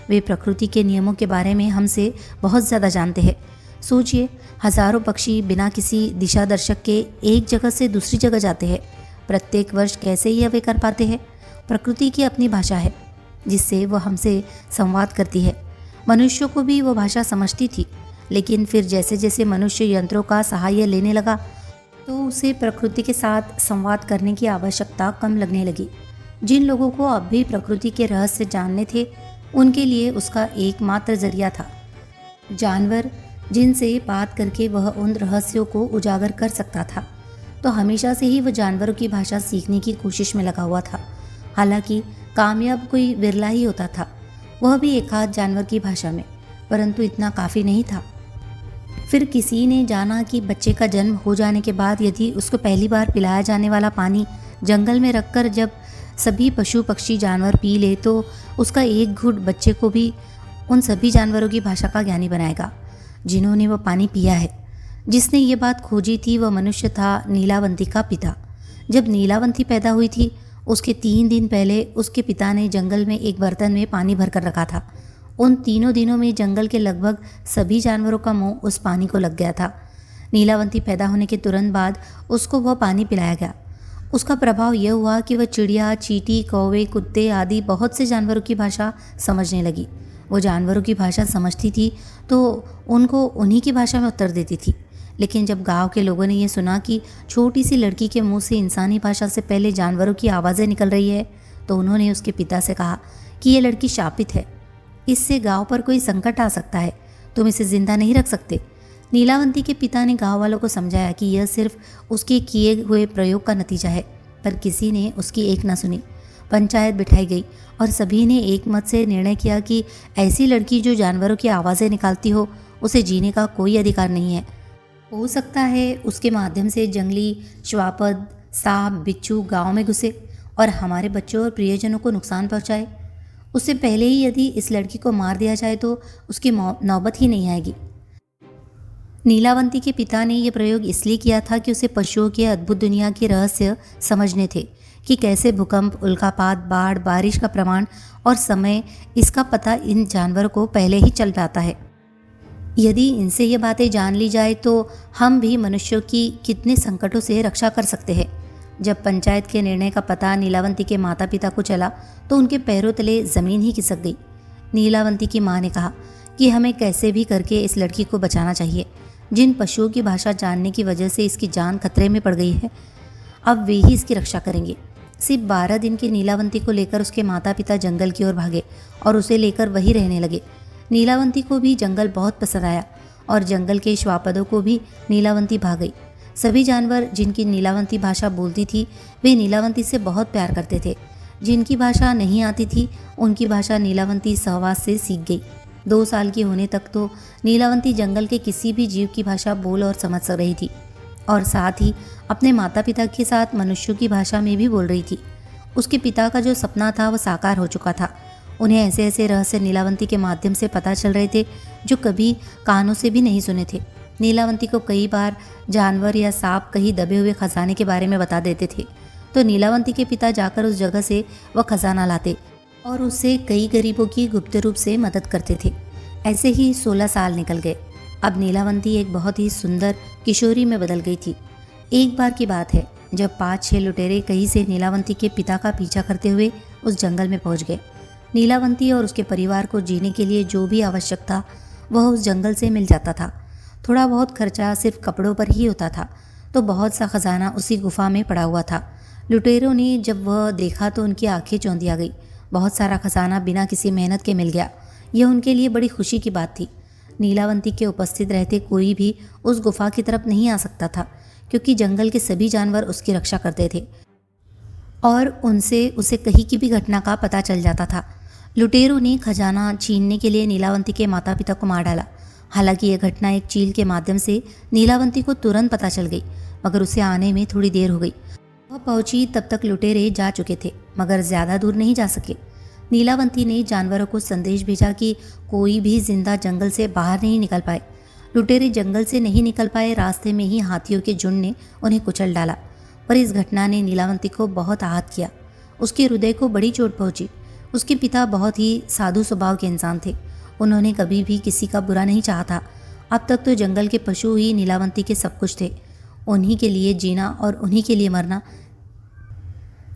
वे प्रकृति के नियमों के बारे में हमसे बहुत ज़्यादा जानते हैं। सोचिए, हजारों पक्षी बिना किसी दिशा दर्शक के एक जगह से दूसरी जगह जाते हैं। प्रत्येक वर्ष कैसे ये वे कर पाते हैं? प्रकृति की अपनी भाषा है जिससे वह हमसे संवाद करती है। मनुष्यों को भी वो भाषा समझती थी, लेकिन फिर जैसे जैसे मनुष्य यंत्रों का सहाय लेने लगा तो उसे प्रकृति के साथ संवाद करने की आवश्यकता कम लगने लगी। जिन लोगों को अब भी प्रकृति के रहस्य जानने थे, उनके लिए उसका एकमात्र जरिया था जानवर, जिनसे बात करके वह उन रहस्यों को उजागर कर सकता था। तो हमेशा से ही वह जानवरों की भाषा सीखने की कोशिश में लगा हुआ था। हालांकि कामयाब कोई विरला ही होता था, वह भी एक आध जानवर की भाषा में, परंतु इतना काफ़ी नहीं था। फिर किसी ने जाना कि बच्चे का जन्म हो जाने के बाद यदि उसको पहली बार पिलाया जाने वाला पानी जंगल में रखकर जब सभी पशु पक्षी जानवर पी ले तो उसका एक घूंट बच्चे को भी उन सभी जानवरों की भाषा का ज्ञानी बनाएगा जिन्होंने वह पानी पिया है। जिसने ये बात खोजी थी वह मनुष्य था नीलावंती का पिता। जब नीलावंती पैदा हुई थी उसके 3 दिन पहले उसके पिता ने जंगल में एक बर्तन में पानी भरकर रखा था। उन 3 दिनों में जंगल के लगभग सभी जानवरों का मुंह उस पानी को लग गया था। नीलावंती पैदा होने के तुरंत बाद उसको वह पानी पिलाया गया। उसका प्रभाव यह हुआ कि वह चिड़िया, चींटी, कौवे, कुत्ते आदि बहुत से जानवरों की भाषा समझने लगी। वो जानवरों की भाषा समझती थी तो उनको उन्हीं की भाषा में उत्तर देती थी। लेकिन जब गांव के लोगों ने यह सुना कि छोटी सी लड़की के मुंह से इंसानी भाषा से पहले जानवरों की आवाज़ें निकल रही है, तो उन्होंने उसके पिता से कहा कि यह लड़की शापित है, इससे गांव पर कोई संकट आ सकता है, तुम इसे जिंदा नहीं रख सकते। नीलावंती के पिता ने गांव वालों को समझाया कि यह सिर्फ उसके किए हुए प्रयोग का नतीजा है, पर किसी ने उसकी एक न सुनी। पंचायत बिठाई गई और सभी ने एक मत से निर्णय किया कि ऐसी लड़की जो जानवरों की आवाज़ें निकालती हो, उसे जीने का कोई अधिकार नहीं है। हो सकता है उसके माध्यम से जंगली श्वापद, सांप, बिच्छू गांव में घुसे और हमारे बच्चों और प्रियजनों को नुकसान पहुंचाए। उससे पहले ही यदि इस लड़की को मार दिया जाए तो उसकी नौबत ही नहीं आएगी। नीलावंती के पिता ने यह प्रयोग इसलिए किया था कि उसे पशुओं की अद्भुत दुनिया के रहस्य समझने थे कि कैसे भूकंप, उल्कापात, बाढ़, बारिश का प्रमाण और समय, इसका पता इन जानवरों को पहले ही चल जाता है। यदि इनसे ये बातें जान ली जाए तो हम भी मनुष्यों की कितने संकटों से रक्षा कर सकते हैं। जब पंचायत के निर्णय का पता नीलावंती के माता पिता को चला तो उनके पैरों तले ज़मीन ही खिसक गई। नीलावंती की माँ ने कहा कि हमें कैसे भी करके इस लड़की को बचाना चाहिए। जिन पशुओं की भाषा जानने की वजह से इसकी जान खतरे में पड़ गई है, अब वे ही इसकी रक्षा करेंगे। सिर्फ 12 दिन की नीलावंती को लेकर उसके माता पिता जंगल की ओर भागे और उसे लेकर वहीं रहने लगे। नीलावंती को भी जंगल बहुत पसंद आया और जंगल के श्वापदों को भी नीलावंती भा गई। सभी जानवर जिनकी नीलावंती भाषा बोलती थी वे नीलावंती से बहुत प्यार करते थे। जिनकी भाषा नहीं आती थी उनकी भाषा नीलावंती सहवास से सीख गई। 2 साल की होने तक तो नीलावंती जंगल के किसी भी जीव की भाषा बोल और समझ रही थी और साथ ही अपने माता पिता के साथ मनुष्यों की भाषा में भी बोल रही थी। उसके पिता का जो सपना था वह साकार हो चुका था। उन्हें ऐसे ऐसे रहस्य नीलावंती के माध्यम से पता चल रहे थे जो कभी कानों से भी नहीं सुने थे। नीलावंती को कई बार जानवर या सांप कहीं दबे हुए खजाने के बारे में बता देते थे तो नीलावंती के पिता जाकर उस जगह से वह खजाना लाते और उससे कई गरीबों की गुप्त रूप से मदद करते थे। ऐसे ही 16 साल निकल गए। अब नीलावंती एक बहुत ही सुंदर किशोरी में बदल गई थी। एक बार की बात है जब 5-6 लुटेरे कहीं से नीलावंती के पिता का पीछा करते हुए उस जंगल में पहुंच गए। नीलावंती और उसके परिवार को जीने के लिए जो भी आवश्यक था वह उस जंगल से मिल जाता था। थोड़ा बहुत खर्चा सिर्फ कपड़ों पर ही होता था तो बहुत सा खजाना उसी गुफा में पड़ा हुआ था। लुटेरों ने जब वह देखा तो उनकी आंखें चौंधी आ गई। बहुत सारा खजाना बिना किसी मेहनत के मिल गया। यह उनके लिए बड़ी खुशी की बात थी। नीलावंती के उपस्थित रहते कोई भी उस गुफा की तरफ नहीं आ सकता था क्योंकि जंगल के सभी जानवर उसकी रक्षा करते थे और उनसे उसे कहीं की भी घटना का पता चल जाता था। लुटेरों ने खजाना छीनने के लिए नीलावंती के माता पिता को मार डाला। हालांकि यह घटना एक चील के माध्यम से नीलावंती को तुरंत पता चल गई, मगर उसे आने में थोड़ी देर हो गई। वह पहुंची तब तक लुटेरे जा चुके थे, मगर ज़्यादा दूर नहीं जा सके। नीलावंती ने जानवरों को संदेश भेजा कि कोई भी जिंदा जंगल से बाहर नहीं निकल पाए। लुटेरे जंगल से नहीं निकल पाए। रास्ते में ही हाथियों के झुंड ने उन्हें कुचल डाला। पर इस घटना ने नीलावंती को बहुत आहत किया। उसके हृदय को बड़ी चोट पहुंची। उसके पिता बहुत ही साधु स्वभाव के इंसान थे। उन्होंने कभी भी किसी का बुरा नहीं चाहा था अब तक तो जंगल के पशु ही नीलावंती के सब कुछ थे। उन्हीं के लिए जीना और उन्हीं के लिए मरना,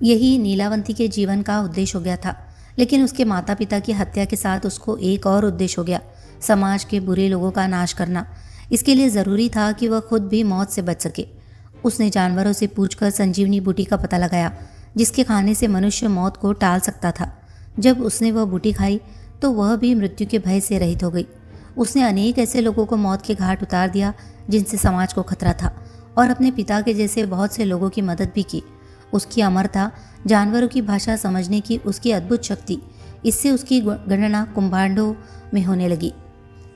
यही नीलावंती के जीवन का उद्देश्य हो गया था। लेकिन उसके माता पिता की हत्या के साथ उसको एक और उद्देश्य हो गया, समाज के बुरे लोगों का नाश करना। इसके लिए ज़रूरी था कि वह खुद भी मौत से बच सके। उसने जानवरों से पूछकर संजीवनी बूटी का पता लगाया, जिसके खाने से मनुष्य मौत को टाल सकता था। जब उसने वह बूटी खाई तो वह भी मृत्यु के भय से रहित हो गई। उसने अनेक ऐसे लोगों को मौत के घाट उतार दिया जिनसे समाज को खतरा था, और अपने पिता के जैसे बहुत से लोगों की मदद भी की। उसकी अमरता, जानवरों की भाषा समझने की उसकी अद्भुत शक्ति, इससे उसकी गणना कुंभांडों में होने लगी।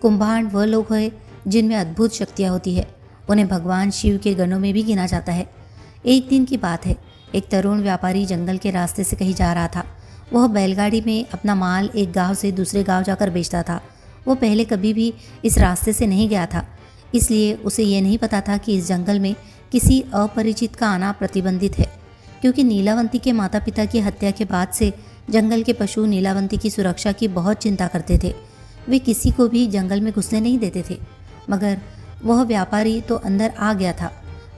कुंभांड वह लोग हैं जिनमें अद्भुत शक्तियाँ होती है। उन्हें भगवान शिव के गणों में भी गिना जाता है। एक दिन की बात है, एक तरुण व्यापारी जंगल के रास्ते से कहीं जा रहा था। वह बैलगाड़ी में अपना माल एक गांव से दूसरे गांव जाकर बेचता था। वो पहले कभी भी इस रास्ते से नहीं गया था, इसलिए उसे यह नहीं पता था कि इस जंगल में किसी अपरिचित का आना प्रतिबंधित है, क्योंकि नीलावंती के माता पिता की हत्या के बाद से जंगल के पशु नीलावंती की सुरक्षा की बहुत चिंता करते थे। वे किसी को भी जंगल में घुसने नहीं देते थे। मगर वह व्यापारी तो अंदर आ गया था।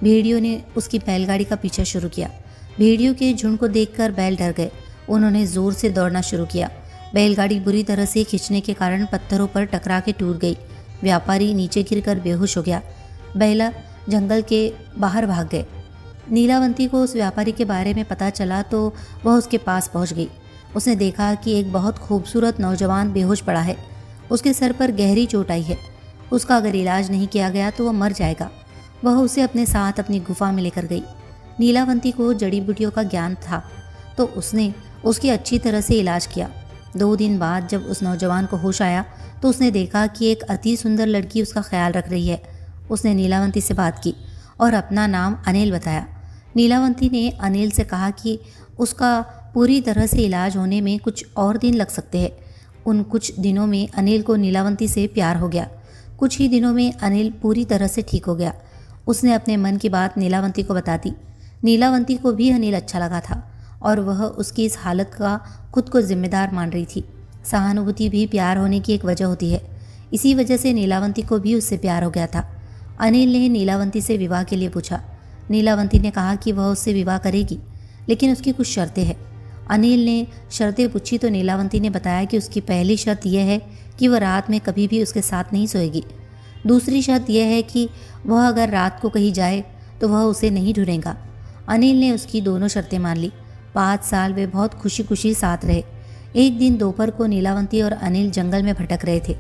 भेड़ियों ने उसकी बैलगाड़ी का पीछा शुरू किया। भेड़ियों के झुंड को देखकर बैल डर गए। उन्होंने जोर से दौड़ना शुरू किया। बैलगाड़ी बुरी तरह से खींचने के कारण पत्थरों पर टकरा के टूट गई। व्यापारी नीचे गिरकर बेहोश हो गया। बैला जंगल के बाहर भाग गए। नीलावंती को उस व्यापारी के बारे में पता चला तो वह उसके पास पहुंच गई। उसने देखा कि एक बहुत खूबसूरत नौजवान बेहोश पड़ा है। उसके सर पर गहरी चोट आई है। उसका अगर इलाज नहीं किया गया तो वह मर जाएगा। वह उसे अपने साथ अपनी गुफा में लेकर गई। नीलावंती को जड़ी बूटियों का ज्ञान था तो उसने उसकी अच्छी तरह से इलाज किया। 2 दिन बाद जब उस नौजवान को होश आया तो उसने देखा कि एक अति सुंदर लड़की उसका ख्याल रख रही है। उसने नीलावंती से बात की और अपना नाम अनिल बताया। नीलावंती ने अनिल से कहा कि उसका पूरी तरह से इलाज होने में कुछ और दिन लग सकते हैं। उन कुछ दिनों में अनिल को नीलावंती से प्यार हो गया। कुछ ही दिनों में अनिल पूरी तरह से ठीक हो गया। उसने अपने मन की बात नीलावंती को बता दी। नीलावंती को भी अनिल अच्छा लगा था और वह उसकी इस हालत का खुद को जिम्मेदार मान रही थी। सहानुभूति भी प्यार होने की एक वजह होती है। इसी वजह से नीलावंती को भी उससे प्यार हो गया था। अनिल ने नीलावंती से विवाह के लिए पूछा। नीलावंती ने कहा कि वह उससे विवाह करेगी, लेकिन उसकी कुछ शर्तें हैं। अनिल ने शर्तें पूछी तो नीलावंती ने बताया कि उसकी पहली शर्त यह है कि वह रात में कभी भी उसके साथ नहीं सोएगी। दूसरी शर्त यह है कि वह अगर रात को कहीं जाए तो वह उसे नहीं ढूंढेगा। अनिल ने उसकी दोनों शर्तें मान ली। 5 साल वे बहुत खुशी खुशी साथ रहे। एक दिन दोपहर को नीलावंती और अनिल जंगल में भटक रहे थे।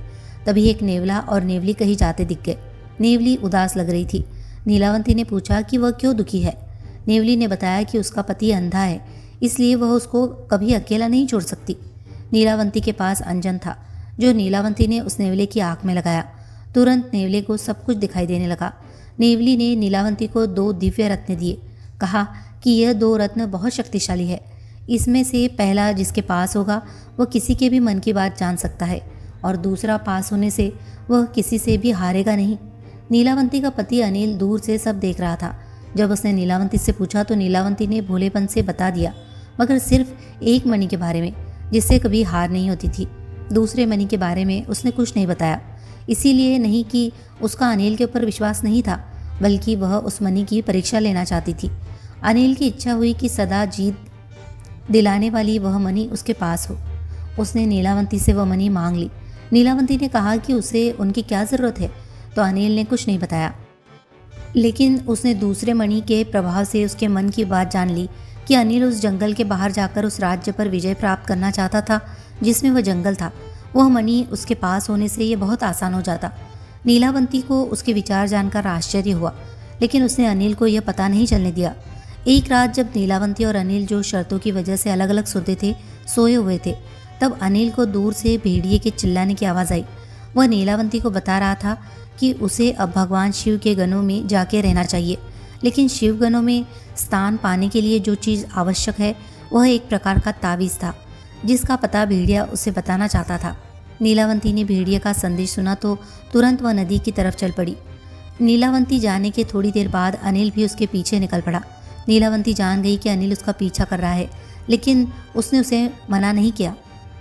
तभी एक नेवला और नेवली कहीं जाते दिख गए। नेवली उदास लग रही थी। नीलावंती ने पूछा कि वह क्यों दुखी है। नेवली ने बताया कि उसका पति अंधा है, इसलिए वह उसको कभी अकेला नहीं छोड़ सकती। नीलावंती के पास अंजन था जो नीलावंती ने उस नेवले की आंख में लगाया। तुरंत नेवले को सब कुछ दिखाई देने लगा। नेवली ने नीलावंती को 2 दिव्य रत्न दिए। कहा कि यह 2 रत्न बहुत शक्तिशाली है। इसमें से पहला जिसके पास होगा वह किसी के भी मन की बात जान सकता है, और दूसरा पास होने से वह किसी से भी हारेगा नहीं। नीलावंती का पति अनिल दूर से सब देख रहा था। जब उसने नीलावंती से पूछा तो नीलावंती ने भोलेपन से बता दिया, मगर सिर्फ एक मणि के बारे में जिससे कभी हार नहीं होती थी। दूसरे मणि के बारे में उसने कुछ नहीं बताया। इसीलिए नहीं कि उसका अनिल के ऊपर विश्वास नहीं था, बल्कि वह उस मणि की परीक्षा लेना चाहती थी। अनिल की इच्छा हुई कि सदा जीत दिलाने वाली वह मणि उसके पास हो। उसने नीलावंती से वह मणि मांग ली। नीलावंती ने कहा कि उसे उनकी क्या ज़रूरत है, तो अनिल ने कुछ नहीं बताया। लेकिन उसने दूसरे मणि के प्रभाव से उसके मन की बात जान ली कि अनिल उस जंगल के बाहर जाकर उस राज्य पर विजय प्राप्त करना चाहता था जिसमें वह जंगल था। वह मणि उसके पास होने से यह बहुत आसान हो जाता। नीलावंती को उसके विचार जानकर आश्चर्य हुआ, लेकिन उसने अनिल को यह पता नहीं चलने दिया। एक रात जब नीलावंती और अनिल, जो शर्तों की वजह से अलग अलग सोते थे, सोए हुए थे, तब अनिल को दूर से भेड़िए के चिल्लाने की आवाज़ आई। वह नीलावंती को बता रहा था कि उसे अब भगवान शिव के गणों में जाके रहना चाहिए, लेकिन शिव गणों में स्थान पाने के लिए जो चीज़ आवश्यक है वह एक प्रकार का तावीज़ था, जिसका पता भेड़िया उसे बताना चाहता था। नीलावंती ने भेड़िए का संदेश सुना तो तुरंत वह नदी की तरफ चल पड़ी। नीलावंती जाने के थोड़ी देर बाद अनिल भी उसके पीछे निकल पड़ा। नीलावंती जान गई कि अनिल उसका पीछा कर रहा है, लेकिन उसने उसे मना नहीं किया।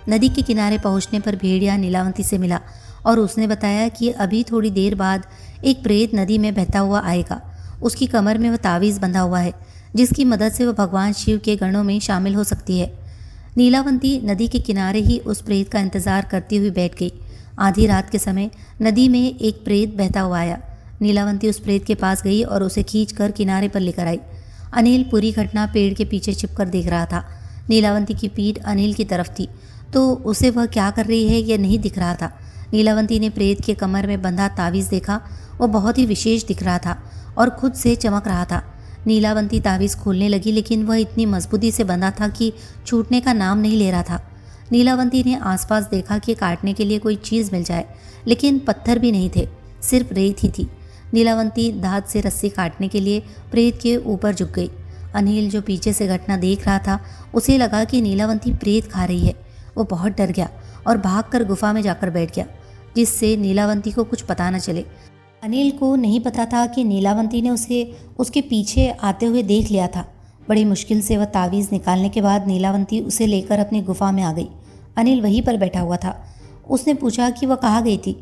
नदी के किनारे पहुंचने पर भेड़िया नीलावंती से मिला और उसने बताया कि अभी थोड़ी देर बाद एक प्रेत नदी में बहता हुआ आएगा। उसकी कमर में वह तावीज़ बंधा हुआ है जिसकी मदद से वह भगवान शिव के गणों में शामिल हो सकती है। नीलावंती नदी के किनारे ही उस प्रेत का इंतजार करती हुई बैठ गई। आधी रात के समय नदी में एक प्रेत बहता हुआ आया। नीलावंती उस प्रेत के पास गई और उसे खींचकर किनारे पर लेकर आई। अनिल पूरी घटना पेड़ के पीछे छिपकर देख रहा था। नीलावंती की पीठ अनिल की तरफ थी तो उसे वह क्या कर रही है यह नहीं दिख रहा था। नीलावंती ने प्रेत के कमर में बंधा तावीज़ देखा। वह बहुत ही विशेष दिख रहा था और खुद से चमक रहा था। नीलावंती तावीज़ खोलने लगी लेकिन वह इतनी मजबूती से बंधा था कि छूटने का नाम नहीं ले रहा था। नीलावंती ने आसपास देखा कि काटने के लिए कोई चीज़ मिल जाए, लेकिन पत्थर भी नहीं थे, सिर्फ रेत ही थी। नीलावंती दांत से रस्सी काटने के लिए प्रेत के ऊपर झुक गई। अनिल जो पीछे से घटना देख रहा था उसे लगा कि नीलावंती प्रेत खा रही है। वो बहुत डर गया और भागकर गुफा में जाकर बैठ गया जिससे नीलावंती को कुछ पता न चले। अनिल को नहीं पता था कि नीलावंती ने उसे उसके पीछे आते हुए देख लिया था। बड़ी मुश्किल से वह तावीज़ निकालने के बाद नीलावंती उसे लेकर अपनी गुफा में आ गई। अनिल वहीं पर बैठा हुआ था। उसने पूछा कि वह कहाँ गई थी।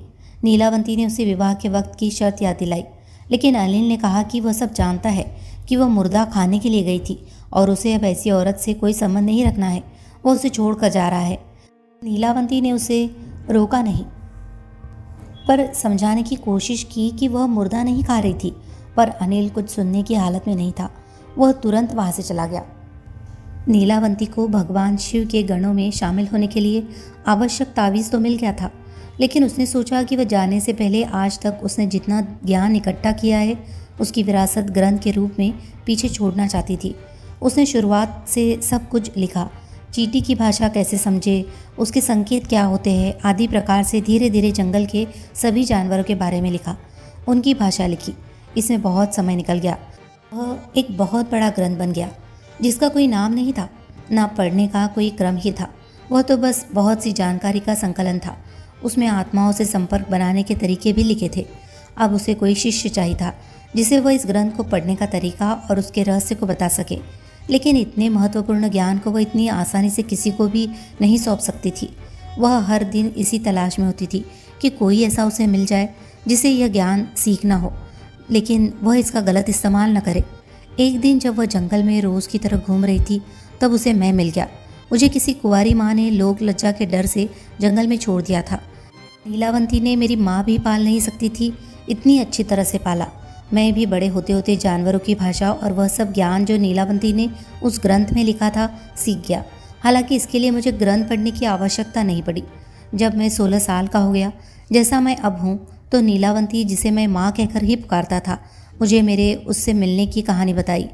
नीलावंती ने उसे विवाह के वक्त की शर्त याद दिलाई, लेकिन अनिल ने कहा कि वह सब जानता है कि वह मुर्दा खाने के लिए गई थी और उसे अब ऐसी औरत से कोई संबंध नहीं रखना है। वह उसे छोड़कर जा रहा है। नीलावंती ने उसे रोका नहीं पर समझाने की कोशिश की कि वह मुर्दा नहीं खा रही थी, पर अनिल कुछ सुनने की हालत में नहीं था। वह तुरंत वहाँ से चला गया। नीलावंती को भगवान शिव के गणों में शामिल होने के लिए आवश्यक तावीज़ तो मिल गया था, लेकिन उसने सोचा कि वह जाने से पहले आज तक उसने जितना ज्ञान इकट्ठा किया है उसकी विरासत ग्रंथ के रूप में पीछे छोड़ना चाहती थी। उसने शुरुआत से सब कुछ लिखा, चींटी की भाषा कैसे समझे, उसके संकेत क्या होते हैं आदि प्रकार से धीरे धीरे जंगल के सभी जानवरों के बारे में लिखा, उनकी भाषा लिखी। इसमें बहुत समय निकल गया। वह एक बहुत बड़ा ग्रंथ बन गया जिसका कोई नाम नहीं था, ना पढ़ने का कोई क्रम ही था। वह तो बस बहुत सी जानकारी का संकलन था। उसमें आत्माओं से संपर्क बनाने के तरीके भी लिखे थे। अब उसे कोई शिष्य चाहिए था जिसे वह इस ग्रंथ को पढ़ने का तरीका और उसके रहस्य को बता सके, लेकिन इतने महत्वपूर्ण ज्ञान को वह इतनी आसानी से किसी को भी नहीं सौंप सकती थी। वह हर दिन इसी तलाश में होती थी कि कोई ऐसा उसे मिल जाए जिसे यह ज्ञान सीखना हो, लेकिन वह इसका गलत इस्तेमाल न करे। एक दिन जब वह जंगल में रोज़ की तरह घूम रही थी तब उसे मैं मिल गया। मुझे किसी कुंवारी माँ ने लोक लज्जा के डर से जंगल में छोड़ दिया था। नीलावंती ने मेरी माँ भी पाल नहीं सकती थी, इतनी अच्छी तरह से पाला। मैं भी बड़े होते होते जानवरों की भाषा और वह सब ज्ञान जो नीलावंती ने उस ग्रंथ में लिखा था सीख गया। हालांकि इसके लिए मुझे ग्रंथ पढ़ने की आवश्यकता नहीं पड़ी। जब मैं 16 साल का हो गया, जैसा मैं अब हूँ, तो नीलावंती, जिसे मैं माँ कहकर ही पुकारता था, मुझे मेरे उससे मिलने की कहानी बताई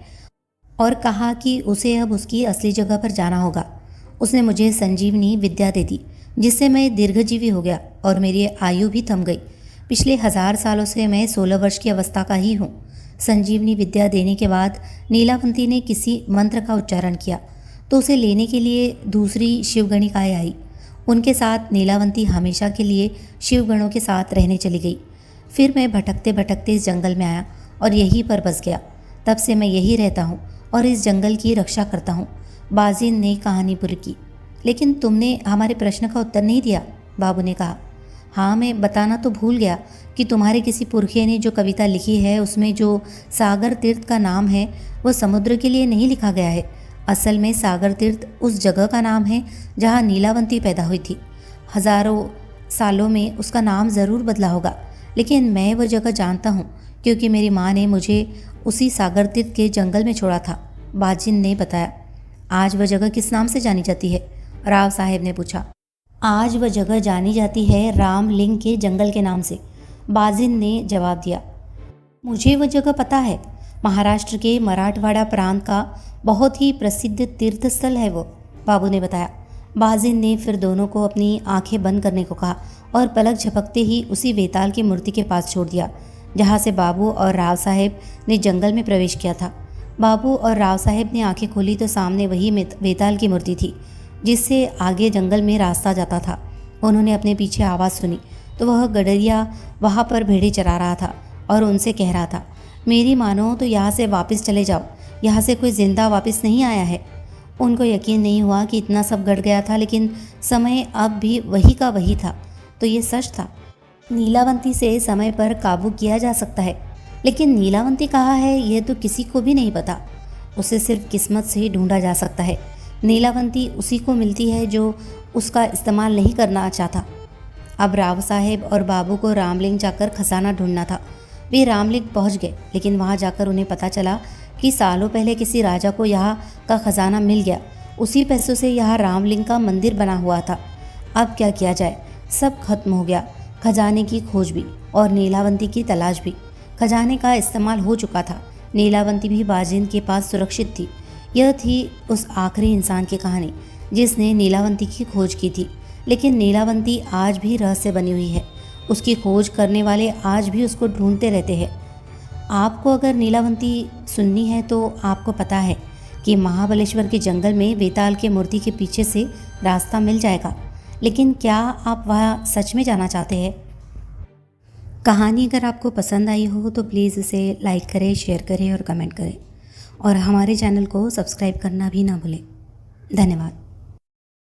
और कहा कि उसे अब उसकी असली जगह पर जाना होगा। उसने मुझे संजीवनी विद्या दे दी जिससे मैं दीर्घजीवी हो गया और मेरी आयु भी थम गई। पिछले 1000 सालों से मैं 16 वर्ष की अवस्था का ही हूँ। संजीवनी विद्या देने के बाद नीलावंती ने किसी मंत्र का उच्चारण किया तो उसे लेने के लिए दूसरी शिवगणिकाएँ आई। उनके साथ नीलावंती हमेशा के लिए शिवगणों के साथ रहने चली गई। फिर मैं भटकते भटकते इस जंगल में आया और यहीं पर बस गया। तब से मैं यहीं रहता हूँ और इस जंगल की रक्षा करता हूँ। बाजिन ने कहानी पूरी की। लेकिन तुमने हमारे प्रश्न का उत्तर नहीं दिया, बाबू ने कहा। हाँ, मैं बताना तो भूल गया कि तुम्हारे किसी पुरखे ने जो कविता लिखी है उसमें जो सागर तीर्थ का नाम है वह समुद्र के लिए नहीं लिखा गया है। असल में सागर तीर्थ उस जगह का नाम है जहाँ नीलावंती पैदा हुई थी। हजारों सालों में उसका नाम ज़रूर बदला होगा, लेकिन मैं वह जगह जानता हूँ क्योंकि मेरी माँ ने मुझे उसी सागर तीर्थ के जंगल में छोड़ा था, बाजिन ने बताया। आज वह जगह किस नाम से जानी जाती है? राव साहेब ने पूछा। आज वह जगह जानी जाती है रामलिंग के जंगल के नाम से, बाजिन ने जवाब दिया। मुझे वह जगह पता है, महाराष्ट्र के मराठवाड़ा प्रांत का बहुत ही प्रसिद्ध तीर्थ स्थल है वो, बाबू ने बताया। बाजिन ने फिर दोनों को अपनी आंखें बंद करने को कहा और पलक झपकते ही उसी वेताल की मूर्ति के पास छोड़ दिया जहाँ से बाबू और राव साहेब ने जंगल में प्रवेश किया था। बाबू और राव साहेब ने आंखें खोली तो सामने वही वेताल की मूर्ति थी जिससे आगे जंगल में रास्ता जाता था। उन्होंने अपने पीछे आवाज़ सुनी तो वह गडरिया वहाँ पर भेड़े चरा रहा था और उनसे कह रहा था, मेरी मानो तो यहाँ से वापस चले जाओ, यहाँ से कोई जिंदा वापस नहीं आया है। उनको यकीन नहीं हुआ कि इतना सब गड़ गया था, लेकिन समय अब भी वही का वही था, तो ये सच था। नीलावंती से समय पर काबू किया जा सकता है, लेकिन नीलावंती कहाँ है यह तो किसी को भी नहीं पता। उसे सिर्फ किस्मत से ढूंढा जा सकता है। नीलावंती उसी को मिलती है जो उसका इस्तेमाल नहीं करना चाहता। अब राव साहेब और बाबू को रामलिंग जाकर खजाना ढूंढना था। वे रामलिंग पहुंच गए, लेकिन वहां जाकर उन्हें पता चला कि सालों पहले किसी राजा को यहाँ का खजाना मिल गया। उसी पैसों से यहाँ रामलिंग का मंदिर बना हुआ था। अब क्या किया जाए, सब खत्म हो गया। खजाने की खोज भी और नीलावंती की तलाश भी। खजाने का इस्तेमाल हो चुका था। नीलावंती भी बाजिंद के पास सुरक्षित थी। यह थी उस आखिरी इंसान की कहानी जिसने नीलावंती की खोज की थी। लेकिन नीलावंती आज भी रहस्य बनी हुई है। उसकी खोज करने वाले आज भी उसको ढूंढते रहते हैं। आपको अगर नीलावंती सुननी है तो आपको पता है कि महाबलेश्वर के जंगल में वेताल के मूर्ति के पीछे से रास्ता मिल जाएगा। लेकिन क्या आप वहाँ सच में जाना चाहते हैं? कहानी अगर आपको पसंद आई हो तो प्लीज़ इसे लाइक करें, शेयर करें और कमेंट करें, और हमारे चैनल को सब्सक्राइब करना भी ना भूलें। धन्यवाद।